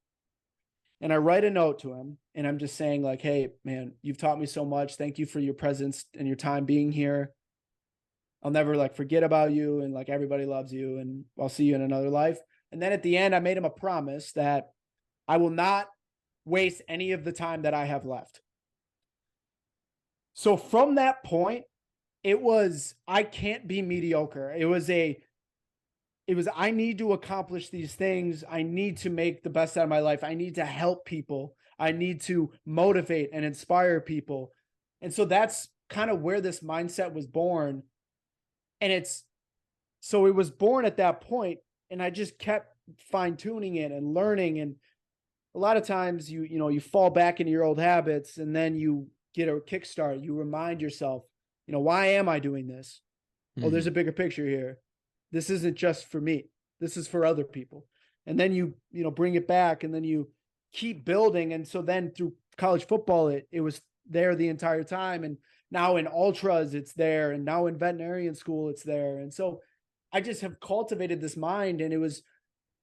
and I write a note to him. And I'm just saying, like, hey, man, you've taught me so much. Thank you for your presence and your time being here. I'll never like forget about you. And like everybody loves you. And I'll see you in another life. And then at the end, I made him a promise that I will not waste any of the time that I have left. So from that point, it was, I can't be mediocre. It was it was, I need to accomplish these things. I need to make the best out of my life. I need to help people. I need to motivate and inspire people. And so that's kind of where this mindset was born. And so it was born at that point, and I just kept fine tuning it and learning. And a lot of times you fall back into your old habits, and then you get a kickstart. You remind yourself, why am I doing this? Oh, there's Mhm. a bigger picture here. This isn't just for me. This is for other people. And then you bring it back, and then you keep building. And so then through college football, it was there the entire time. And now in ultras, it's there. And now in veterinarian school, it's there. And so I just have cultivated this mind, and it was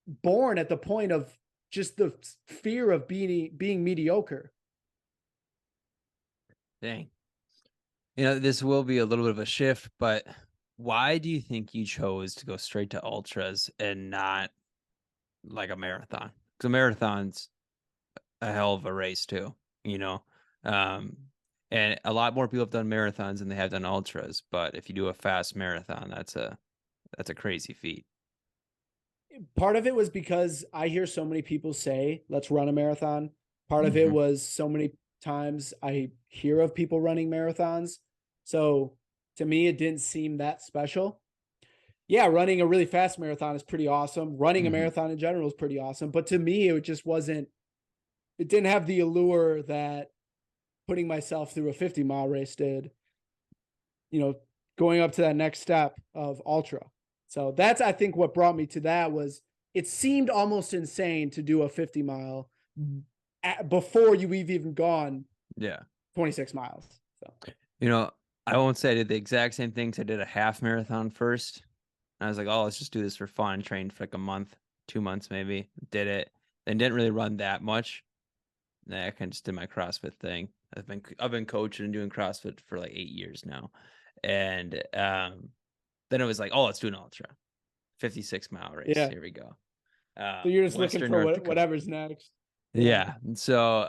born at the point of just the fear of being mediocre. Dang. This will be a little bit of a shift, but why do you think you chose to go straight to ultras and not like a marathon? Because a marathon's a hell of a race too, you know? Um, and a lot more people have done marathons than they have done ultras, but if you do a fast marathon, that's a crazy feat. Part of it was because I hear so many people say, let's run a marathon. Part of it Mhm. was so many times I hear of people running marathons. So to me, it didn't seem that special. Yeah, running a really fast marathon is pretty awesome. Running a Mhm. marathon in general is pretty awesome. But to me, it just wasn't, it didn't have the allure that putting myself through a 50-mile race did, you know, going up to that next step of ultra. So that's, I think, what brought me to that was it seemed almost insane to do a 50-mile before you've even gone Yeah. 26 miles. So You know, I won't say I did the exact same things. I did a half marathon first. I was like, oh, let's just do this for fun. Trained for like a month, 2 months maybe. Did it. Then didn't really run that much. Nah, I kind of just did my CrossFit thing. I've been coaching and doing CrossFit for like 8 years now. And then it was like, oh, let's do an ultra. 56-mile race. yeah. Here we go. So you're just looking Western for North Dakota. whatever's next. Yeah. Yeah. And so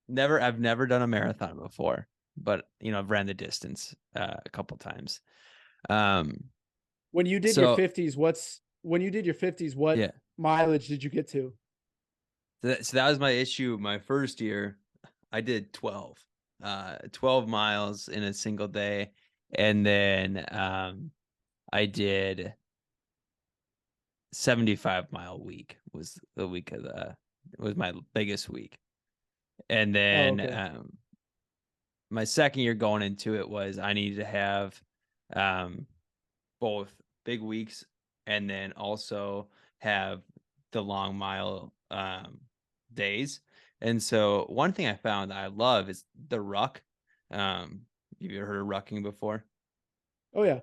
I've never done a marathon before, but I've ran the distance a couple times. Um When you did your so 50s, what yeah. mileage did you get to? So that was my issue my first year. I did 12 miles in a single day, and then I did 75-mile week was the week of the was my biggest week. And Oh, then okay. my second year going into it was I needed to have um both big weeks and then also have the long mile days. And so one thing I found that I love is the ruck. Have you ever heard of rucking before? Oh yeah.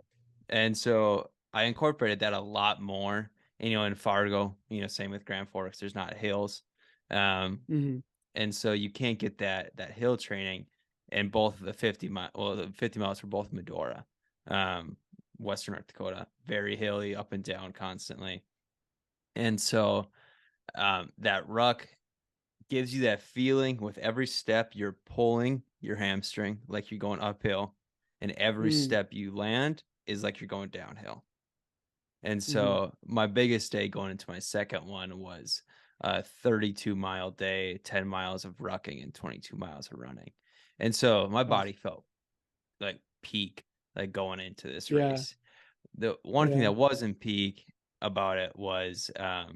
And so I incorporated that a lot more. And, in Fargo, same with Grand Forks, there's not hills. Um, Hmm. and so you can't get that hill training in both of the 50 miles for both Medora, um, Western North Dakota, very hilly, up and down constantly. And so that ruck gives you that feeling with every step you're pulling your hamstring like you're going uphill, and every Mm-hmm. step you land is like you're going downhill. And Mm-hmm. so my biggest day going into my second one was a 32-mile day, 10 miles of rucking and 22 miles of running. And so my Nice. body felt like peak, like going into this Yeah. race. The one thing Yeah. that wasn't peak about it was I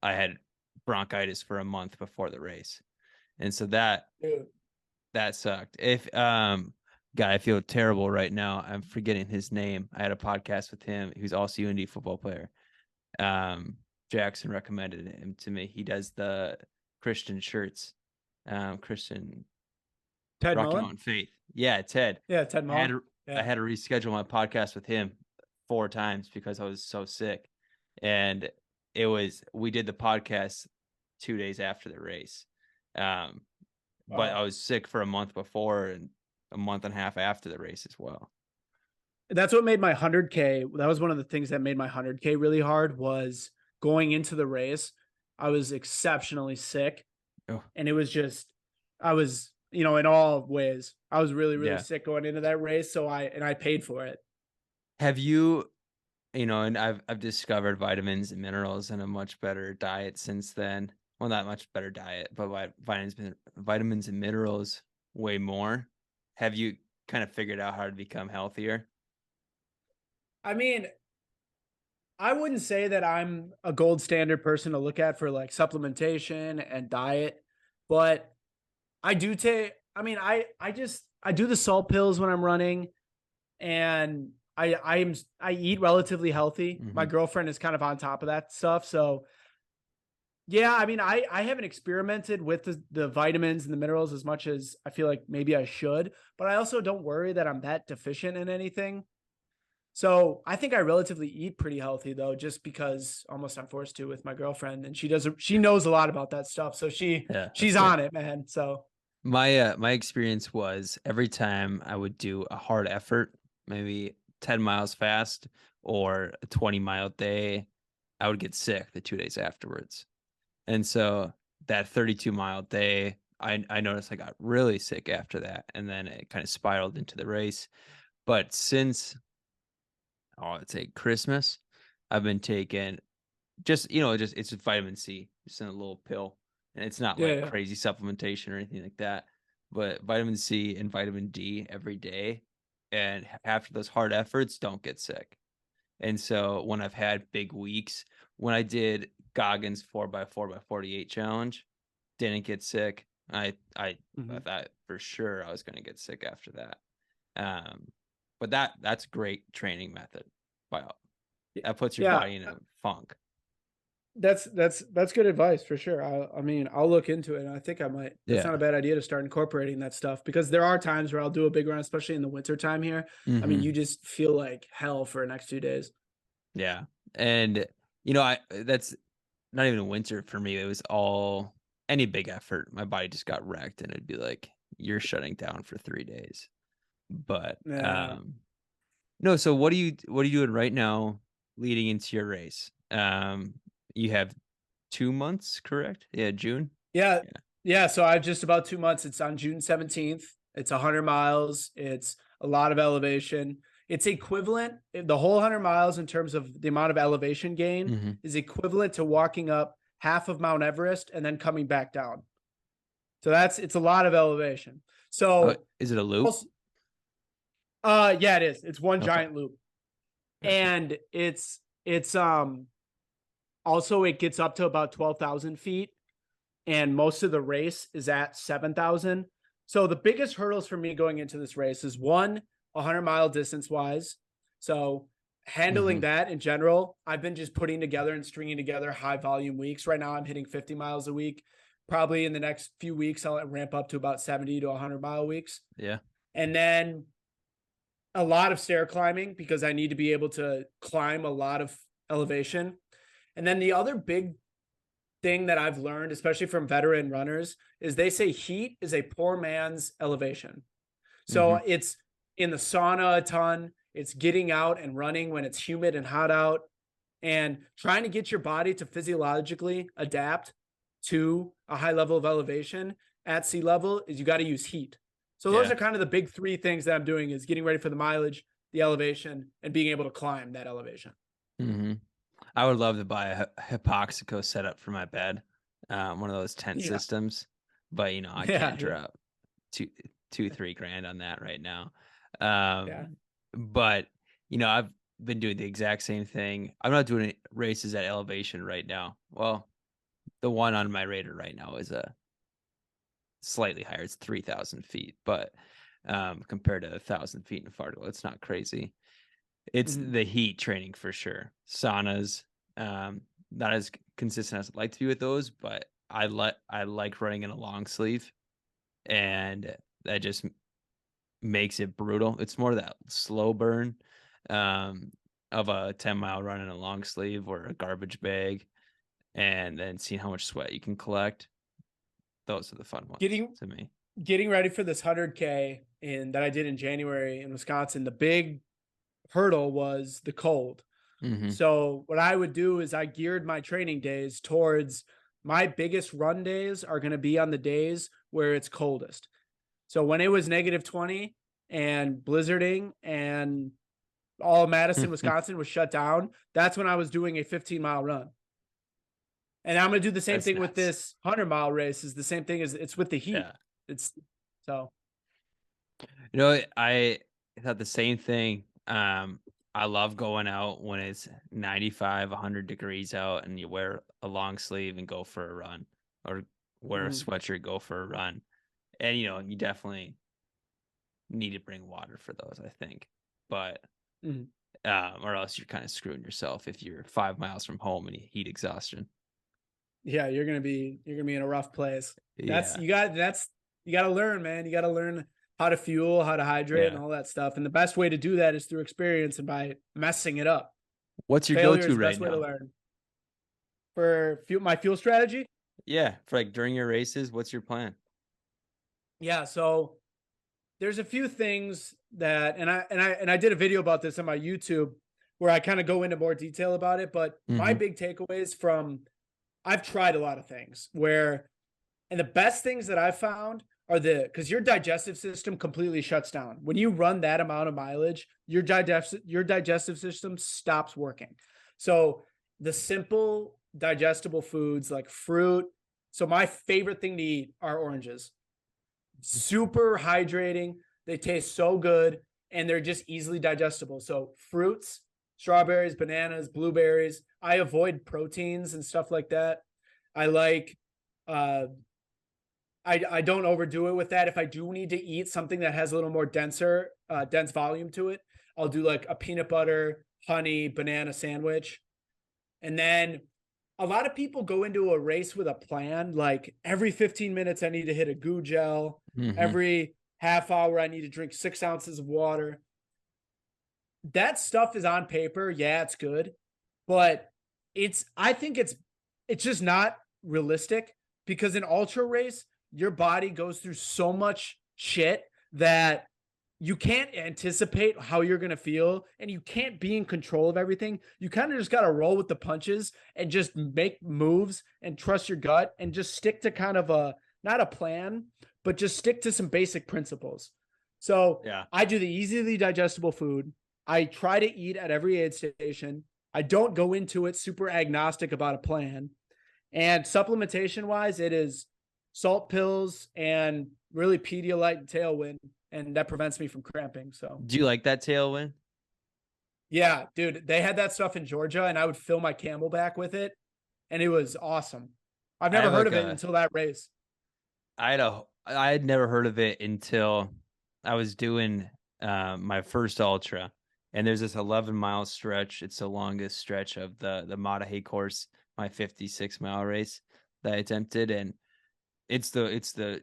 had bronchitis for a month before the race. And so Dude. that sucked. If guy, I feel terrible right now. I'm forgetting his name. I had a podcast with him. He was also a UND football player. Jackson recommended him to me. He does the Christian shirts. Christian Ted Rocky Mullen? Mountain Faith. Yeah, Ted. Yeah, Ted I had Mullen. to I Yeah. had to reschedule my podcast with him 4 times because I was so sick. And we did the podcast 2 days after the race. Um, but I Wow. was sick for a month before and a month and a half after the race as well. That's what made my 100K. That was one of the things that made my 100K really hard was going into the race. I was exceptionally sick, Oh, and it was just I was, in all ways, I was really, really yeah. sick going into that race. So I paid for it. Have you? and I've discovered vitamins and minerals and a much better diet since then. Well, not much better diet, but vitamins and minerals way more. Have you kind of figured out how to become healthier? I mean, I wouldn't say that I'm a gold standard person to look at for like supplementation and diet, but I do take, I mean, I do the salt pills when I'm running, and I eat relatively healthy. My Hmm. girlfriend is kind of on top of that stuff. So yeah, I mean, I haven't experimented with the vitamins and the minerals as much as I feel like maybe I should, but I also don't worry that I'm that deficient in anything. So I think I relatively eat pretty healthy though, just because almost I'm forced to with my girlfriend, and she knows a lot about that stuff. So Yeah, that's she's good. on it, man. So My experience was every time I would do a hard effort, maybe 10 miles fast or a 20-mile day, I would get sick the 2 days afterwards. And so that 32-mile day, I noticed I got really sick after that, and then it kind of spiraled into the race. But since, I'd say Christmas, I've been taking just it's vitamin C, just in a little pill, and it's not yeah, like yeah. crazy supplementation or anything like that, but vitamin C and vitamin D every day, and after those hard efforts, don't get sick. And so when I've had big weeks, when I did Goggins 4x48 challenge, didn't get sick. I Mhm. thought for sure I was going to get sick after that. Um, but that's a great training method. Wow, that puts your Yeah, body in a funk. that's good advice for sure. I mean, I'll look into it. And I think I might. That's not a Yeah. bad idea to start incorporating that stuff, because there are times where I'll do a big run, especially in the winter time here. I mean, you Hmm. just feel like hell for the next 2 days. Yeah. And I that's not even a winter for me. It was all any big effort. My body just got wrecked, and it'd be like, you're shutting down for 3 days. But Yeah. no, so what are you doing right now leading into your race? You have 2 months, correct? Yeah, June. Yeah. Yeah. Yeah. So I've just about 2 months. It's on June 17th. It's 100 miles. It's a lot of elevation. It's equivalent, the whole 100 miles in terms of the amount of elevation gain Hmm. is equivalent to walking up half of Mount Everest and then coming back down. So it's a lot of elevation. Oh, So is it a loop? also, yeah, it is. It's one Okay, giant loop. gotcha. And it's also it gets up to about 12,000 feet, and most of the race is at 7,000. So the biggest hurdles for me going into this race is one, 100-mile distance wise. So handling Hmm. that in general, I've been just putting together and stringing together high volume weeks. Right now, I'm hitting 50 miles a week. Probably in the next few weeks, I'll ramp up to about 70 to 100-mile weeks. Yeah, And then a lot of stair climbing, because I need to be able to climb a lot of elevation. And then the other big thing that I've learned, especially from veteran runners, is they say heat is a poor man's elevation. So hmm, it's in the sauna a ton. It's getting out and running when it's humid and hot out, and trying to get your body to physiologically adapt to a high level of elevation at sea level is you got to use heat. So those yeah. are kind of the big three things that I'm doing: is getting ready for the mileage, the elevation, and being able to climb that elevation. Hmm. I would love to buy a Hypoxico setup for my bed, one of those tent Yeah. systems, but I Yeah. can't Yeah. drop two, 3 grand on that right now. Yeah. But I've been doing the exact same thing. I'm not doing races at elevation right now. Well, the one on my radar right now is a slightly higher. It's 3,000 feet, but compared to 1,000 feet in Fargo, it's not crazy. It's Mhm. the heat training for sure. Saunas, not as consistent as I'd like to be with those, but I like running in a long sleeve, and that just makes it brutal. It's more that slow burn um, of a 10-mile run in a long sleeve or a garbage bag, and then seeing how much sweat you can collect. Those are the fun ones Getting to me. getting ready for this 100K in that I did in January in Wisconsin, the big hurdle was the cold. Hmm. So what I would do is I geared my training days towards my biggest run days are going to be on the days where it's coldest. So when it was -20 and blizzarding and All of Madison, Wisconsin was shut down. That's when I was doing a 15-mile run. And I'm going to do the same That's thing with nuts. this 100-mile race. Is the same thing as it's with the heat. Yeah. It's so. I thought the same thing. I love going out when it's 95, 100 degrees out and you wear a long sleeve and go for a run, or wear a Mhm. sweatshirt, go for a run. And, you definitely need to bring water for those, I think. But, Mhm. or else you're kind of screwing yourself if you're 5 miles from home and you heat exhaustion. Yeah, you're gonna be in a rough place. Yeah. You got to learn, man. You got to learn how to fuel, how to hydrate, and Yeah. all that stuff. And the best way to do that is through experience and by messing it up. What's your Failure go-to is the right best way to now? learn. For my fuel strategy, Yeah. For like during your races, what's your plan? yeah. So there's a few things that, and I did a video about this on my YouTube where I kind of go into more detail about it. But my Mm-hmm. big takeaways from I've tried a lot of things where, and the best things that I've found are because your digestive system completely shuts down. When you run that amount of mileage, your digestive system stops working. So the simple digestible foods like fruit. So my favorite thing to eat are oranges. Super hydrating. They taste so good and they're just easily digestible. So fruits, strawberries, bananas, blueberries. I avoid proteins and stuff like that. I like uh I don't overdo it with that. If I do need to eat something that has a little more dense volume to it, I'll do like a peanut butter, honey, banana sandwich. And then a lot of people go into a race with a plan. Like every 15 minutes, I need to hit a goo gel. Mm-hmm. Every half hour, I need to drink 6 ounces of water. That stuff is on paper. Yeah, it's good, but I think it's just not realistic because in ultra race, your body goes through so much shit that you can't anticipate how you're going to feel and you can't be in control of everything. You kind of just got to roll with the punches and just make moves and trust your gut and just stick to kind of not a plan, but just stick to some basic principles. So Yeah. I do the easily digestible food. I try to eat at every aid station. I don't go into it super agnostic about a plan. And supplementation wise, it is salt pills and really Pedialyte and Tailwind, and that prevents me from cramping. So Do you like that tailwind? yeah, dude, they had that stuff in Georgia, and I would fill my Camelback with it, and it was awesome. I've I never have heard like of it until that race. I had never heard of it until I was doing my first ultra, and there's this 11-mile stretch. It's the longest stretch of the Matahe course, my 56-mile race that I attempted, and it's the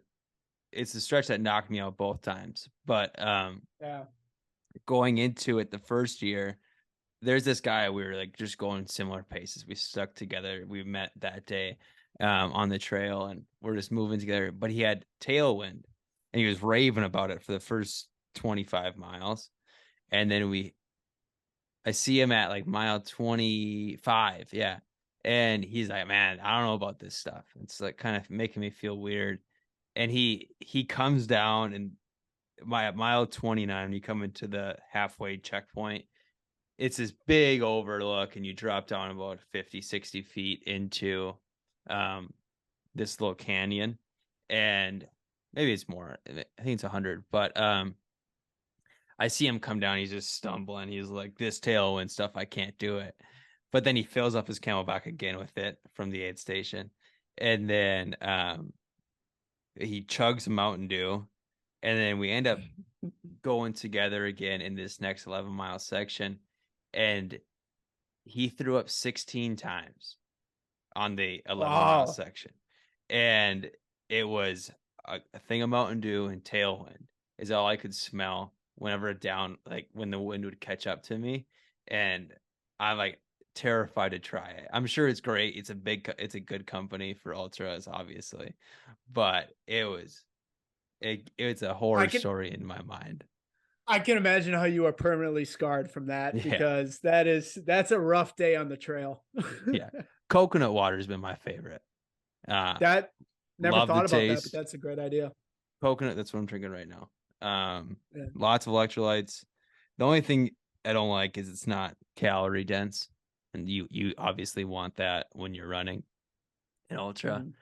stretch that knocked me out both times. But Yeah. going into it the first year, there's this guy, we were like just going similar paces. We stuck together. We met that day on the trail and we're just moving together. But he had tailwind and he was raving about it for the first 25 miles. And then I see him at like mile 25. Yeah. And he's like, man, I don't know about this stuff. It's like kind of making me feel weird. And he comes down and at mile 29, you come into the halfway checkpoint, it's this big overlook and you drop down about 50, 60 feet into um, this little canyon. And maybe it's more, I think it's 100, but I see him come down. He's just stumbling. He's like, this tailwind stuff, I can't do it. But then he fills up his Camelback again with it from the aid station. And then he chugs Mountain Dew. And then we end up going together again in this next 11-mile section. And he threw up 16 times on the 11-mile Wow. section. And it was a thing of Mountain Dew and tailwind is all I could smell whenever like when the wind would catch up to me. And I'm like terrified to try it. I'm sure it's great. It's a good company for ultras, obviously. But it's a I horror can story in my mind. I can imagine how you are permanently scarred from that Yeah. because that's a rough day on the trail. Yeah. Coconut water has been my favorite. Uh, That never love the thought about that, but taste. that's a great idea. Coconut, that's what I'm drinking right now. Yeah. Lots of electrolytes. The only thing I don't like is it's not calorie dense, and you obviously want that when you're running an ultra. Mhm.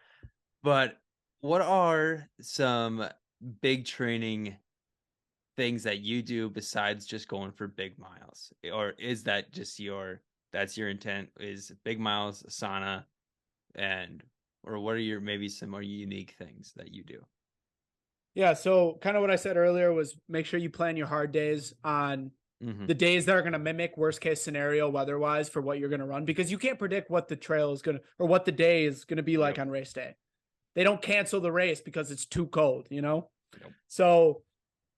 But what are some big training things that you do besides just going for big miles? Or is that just that's your intent is big miles, sauna, and or what are your maybe some more unique things that you do? Yeah, so kind of what I said earlier was make sure you plan your hard days on Mm-hmm. the days that are going to mimic worst case scenario weather wise for what you're going to run, because you can't predict what the trail is going to or what the day is going to be like Yep. on race day. They don't cancel the race because it's too cold, you know? Yep. So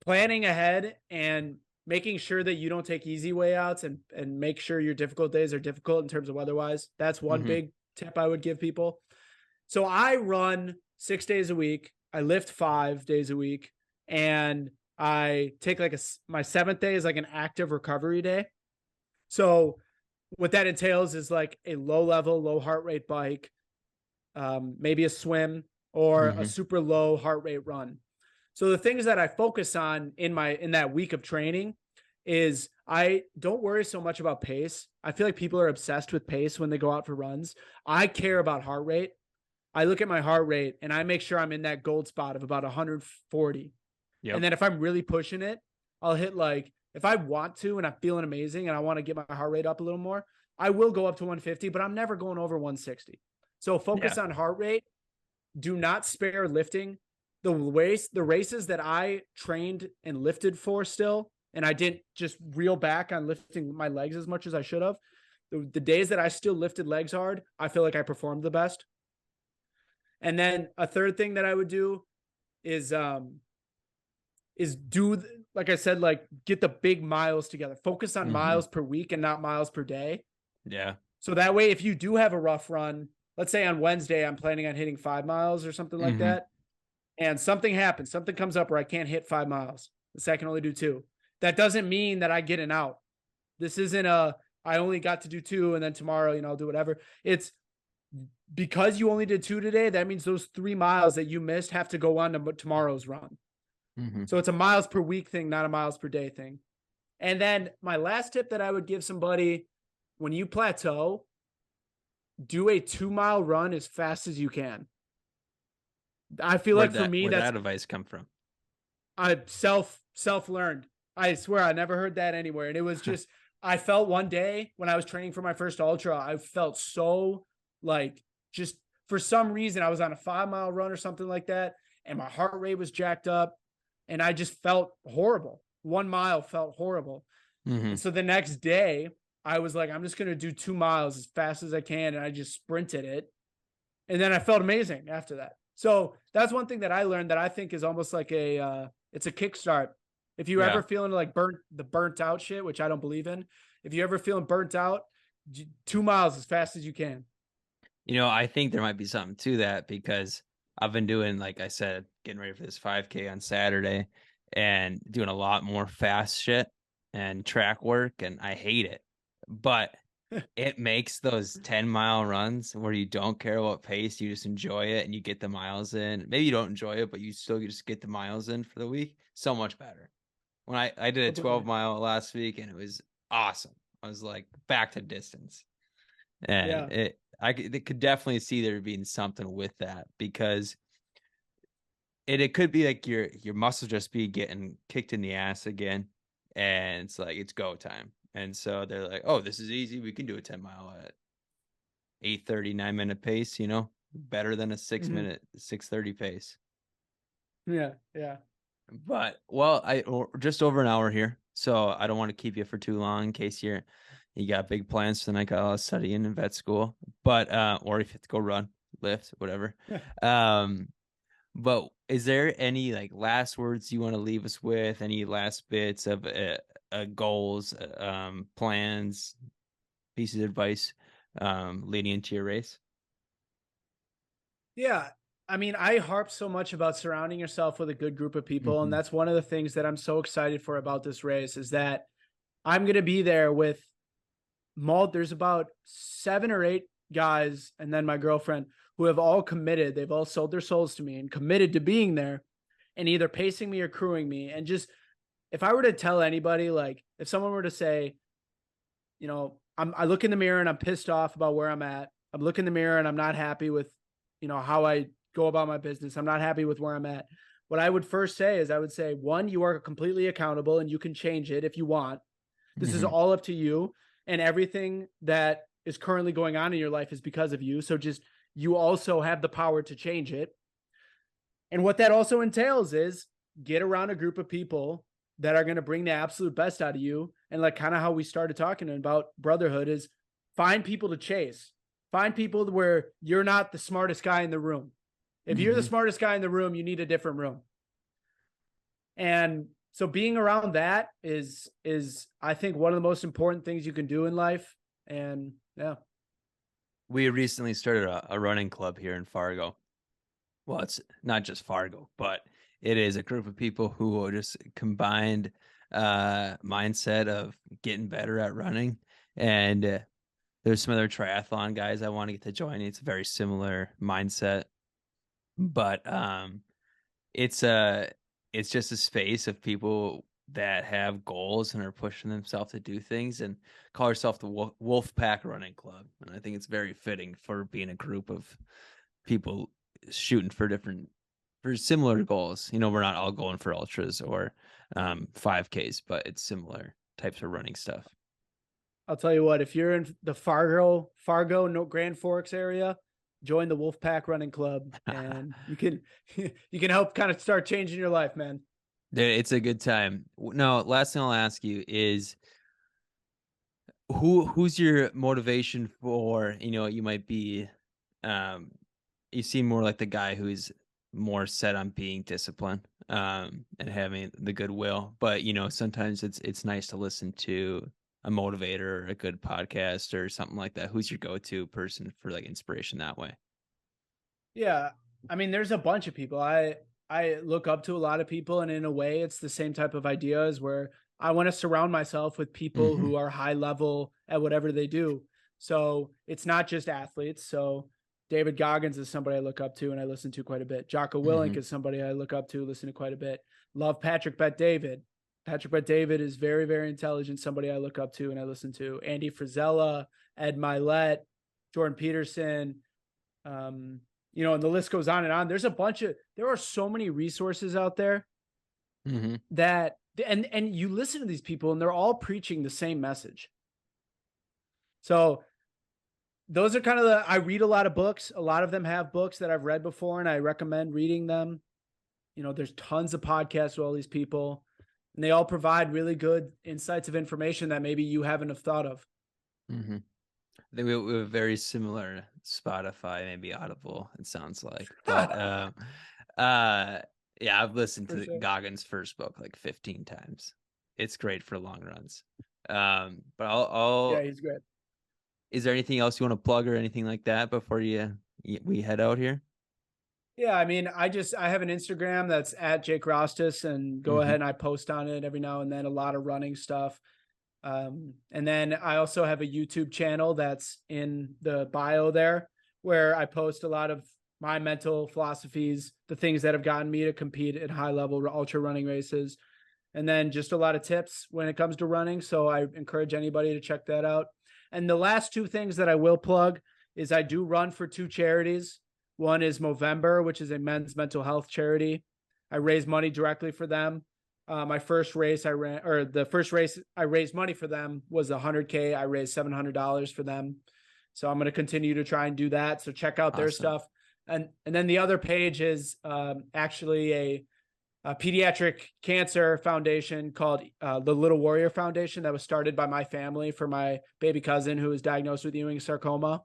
planning ahead and making sure that you don't take easy way outs and make sure your difficult days are difficult in terms of weather wise. That's one Mm-hmm. big tip I would give people. So I run 6 days a week. I lift 5 days a week, and I take like my seventh day is like an active recovery day. So what that entails is like a low level, low heart rate bike, maybe a swim or a Mm-hmm. super low heart rate run. So the things that I focus on in that week of training is I don't worry so much about pace. I feel like people are obsessed with pace when they go out for runs. I care about heart rate. I look at my heart rate and I make sure I'm in that gold spot of about 140. And Yep. then if I'm really pushing it, I'll hit like, if I want to and I'm feeling amazing and I want to get my heart rate up a little more, I will go up to 150, but I'm never going over 160. So focus Yeah. on heart rate. Do not spare lifting. The races that I trained and lifted for still, and I didn't just reel back on lifting my legs as much as I should have. The days that I still lifted legs hard, I feel like I performed the best. And then a third thing that I would do is do, like I said, like get the big miles together. Focus on Mm-hmm. miles per week and not miles per day. Yeah. So that way, if you do have a rough run, let's say on Wednesday I'm planning on hitting 5 miles or something like Mm-hmm. that, and something happens, something comes up where I can't hit 5 miles. Let's say I can only do two. That doesn't mean that I get an out. This isn't a I only got to do two and then tomorrow, I'll do whatever. It's because you only did two today. That means those 3 miles that you missed have to go on to tomorrow's run. Mm-hmm. So it's a miles per week thing, not a miles per day thing. And then my last tip that I would give somebody, when you plateau, do a 2 mile run as fast as you can. I feel like for me, Where'd that's that advice come from? I self learned. I swear I never heard that anywhere. And it was just I felt one day when I was training for my first ultra, I felt so like just for some reason I was on a 5 mile run or something like that, and my heart rate was jacked up, and I just felt horrible. 1 mile felt horrible. Mm-hmm. And so the next day, I was like, I'm just gonna do 2 miles as fast as I can, and I just sprinted it, and then I felt amazing after that. So that's one thing that I learned that I think is almost like it's a kickstart. If you're Yeah. ever feeling like burnt out shit, which I don't believe in, if you're ever feeling burnt out, 2 miles as fast as you can. I think there might be something to that because I've been doing, like I said, getting ready for this 5K on Saturday and doing a lot more fast shit and track work, and I hate it. But it makes those 10-mile runs where you don't care about pace, you just enjoy it and you get the miles in. Maybe you don't enjoy it, but you still just get the miles in for the week. So much better. When I did a Completely. 12-mile last week and it was awesome. I was like back to distance. And Yeah. it could definitely see there being something with that because it could be like your muscles just be getting kicked in the ass again, and it's like it's go time. And so they're like, oh, this is easy. We can do a 10-mile at 8:30, 9-minute pace, better than a six Mhm. minute 6:30 pace. Yeah. Yeah. But well, we're just over an hour here, so I don't want to keep you for too long in case you got big plans tonight, got a lot of studying in vet school. But or if you have to go run, lift, whatever. Um, but is there any like last words you want to leave us with? Any last bits of goals, plans, pieces of advice leading into your race? Yeah. I mean, I harp so much about surrounding yourself with a good group of people. And Mm-hmm. that's one of the things that I'm so excited for about this race is that I'm going to be there with there's about 7 or 8 guys and then my girlfriend who have all committed. They've all sold their souls to me and committed to being there and either pacing me or crewing me. And just if I were to tell anybody, like if someone were to say, I look in the mirror and I'm pissed off about where I'm at. I'm looking in the mirror and I'm not happy with, how I go about my business. I'm not happy with where I'm at. What I would first say is I would say, one, you are completely accountable and you can change it if you want. This is Mm-hmm. all up to you. And everything that is currently going on in your life is because of you. So just, you also have the power to change it. And what that also entails is get around a group of people that are going to bring the absolute best out of you. And like kind of how we started talking about brotherhood is find people to chase. Find people where you're not the smartest guy in the room. If you're the Mm-hmm. smartest guy in the room, you need a different room. And so being around that is I think one of the most important things you can do in life. And yeah. We recently started a running club here in Fargo. Well, it's not just Fargo, but it is a group of people who are just combined mindset of getting better at running. And there's some other triathlon guys I want to get to join. It's a very similar mindset, but it's a it's just a space of people that have goals and are pushing themselves to do things and call herself the Wolf Pack Running Club. And I think it's very fitting for being a group of people shooting for similar goals. We're not all going for ultras or 5Ks, but it's similar types of running stuff. I'll tell you what, if you're in the Fargo, no, Grand Forks area, join the Wolfpack Running Club, and you can you can help kind of start changing your life, man. It's a good time. No, last thing I'll ask you is who's your motivation for, you might be um you seem more like the guy who's more set on being disciplined and having the goodwill, but sometimes it's nice to listen to a motivator or a good podcast or something like that. Who's your go-to person for like inspiration that way? Yeah, I mean, there's a bunch of people. I look up to a lot of people, and in a way, it's the same type of ideas where I want to surround myself with people Mm-hmm. who are high level at whatever they do. So it's not just athletes. So David Goggins is somebody I look up to and I listen to quite a bit. Jocko Mm-hmm. Willink is somebody I look up to, listen to quite a bit. Love Patrick Bet David. Patrick Bet David is very, very intelligent, somebody I look up to and I listen to. Andy Frisella, Ed Milet, Jordan Peterson, um, and the list goes on and on. There are so many resources out there Mm-hmm. that, and you listen to these people and they're all preaching the same message. So those are kind of I read a lot of books. A lot of them have books that I've read before and I recommend reading them. There's tons of podcasts with all these people and they all provide really good insights of information that maybe you haven't have thought of. Mm-hmm. I think we have very similar Spotify, maybe Audible, it sounds like. But uh yeah, I've listened For to sure. Goggins' first book like 15 times. It's great for long runs. But I'll Yeah, he's great. is there anything else you want to plug or anything like that before we head out here? Yeah, I mean, I have an Instagram that's at Jake Rastas and go Mm-hmm. ahead and I post on it every now and then, a lot of running stuff. And then I also have a YouTube channel that's in the bio there where I post a lot of my mental philosophies, the things that have gotten me to compete at high level ultra running races, and then just a lot of tips when it comes to running. So I encourage anybody to check that out. And the last two things that I will plug is I do run for two charities. One is Movember, which is a men's mental health charity. I raise money directly for them. My first race I ran, or the first race I raised money for them was 100K. I raised $700 for them. So I'm going to continue to try and do that. So check out their Awesome. stuff. And then the other page is actually a pediatric cancer foundation called the Little Warrior Foundation that was started by my family for my baby cousin who was diagnosed with Ewing sarcoma.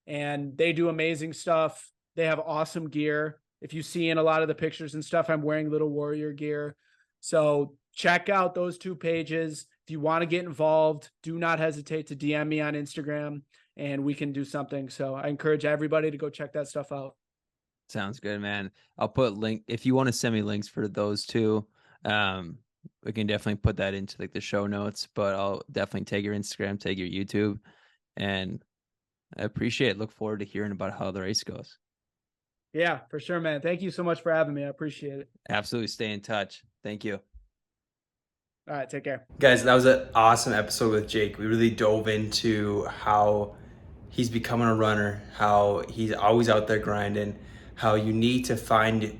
And they do amazing stuff. They have awesome gear. If you see in a lot of the pictures and stuff, I'm wearing Little Warrior gear. So check out those two pages. If you want to get involved, do not hesitate to DM me on Instagram and we can do something. So I encourage everybody to go check that stuff out. Sounds good, man. I'll put link if you want to send me links for those two. Um, we can definitely put that into like the show notes, but I'll definitely take your Instagram, take your YouTube, and I appreciate it. Look forward to hearing about how the race goes. Yeah, for sure, man. Thank you so much for having me. I appreciate it. Absolutely stay in touch. Thank you. All right, take care. Guys, that was an awesome episode with Jake. We really dove into how he's becoming a runner, how he's always out there grinding, how you need to find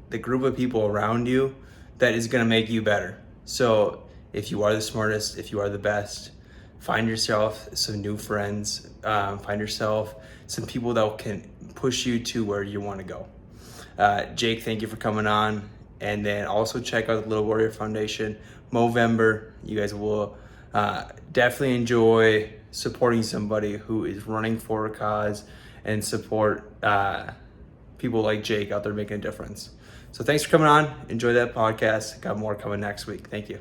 the group of people around you that is going to make you better. So if you are the smartest, if you are the best, find yourself some new friends, find yourself some people that can push you to where you want to go. Jake, thank you for coming on. And then also check out the Little Warrior Foundation, Movember. You guys will definitely enjoy supporting somebody who is running for a cause, and support people like Jake out there making a difference. So thanks for coming on. Enjoy that podcast. Got more coming next week. Thank you.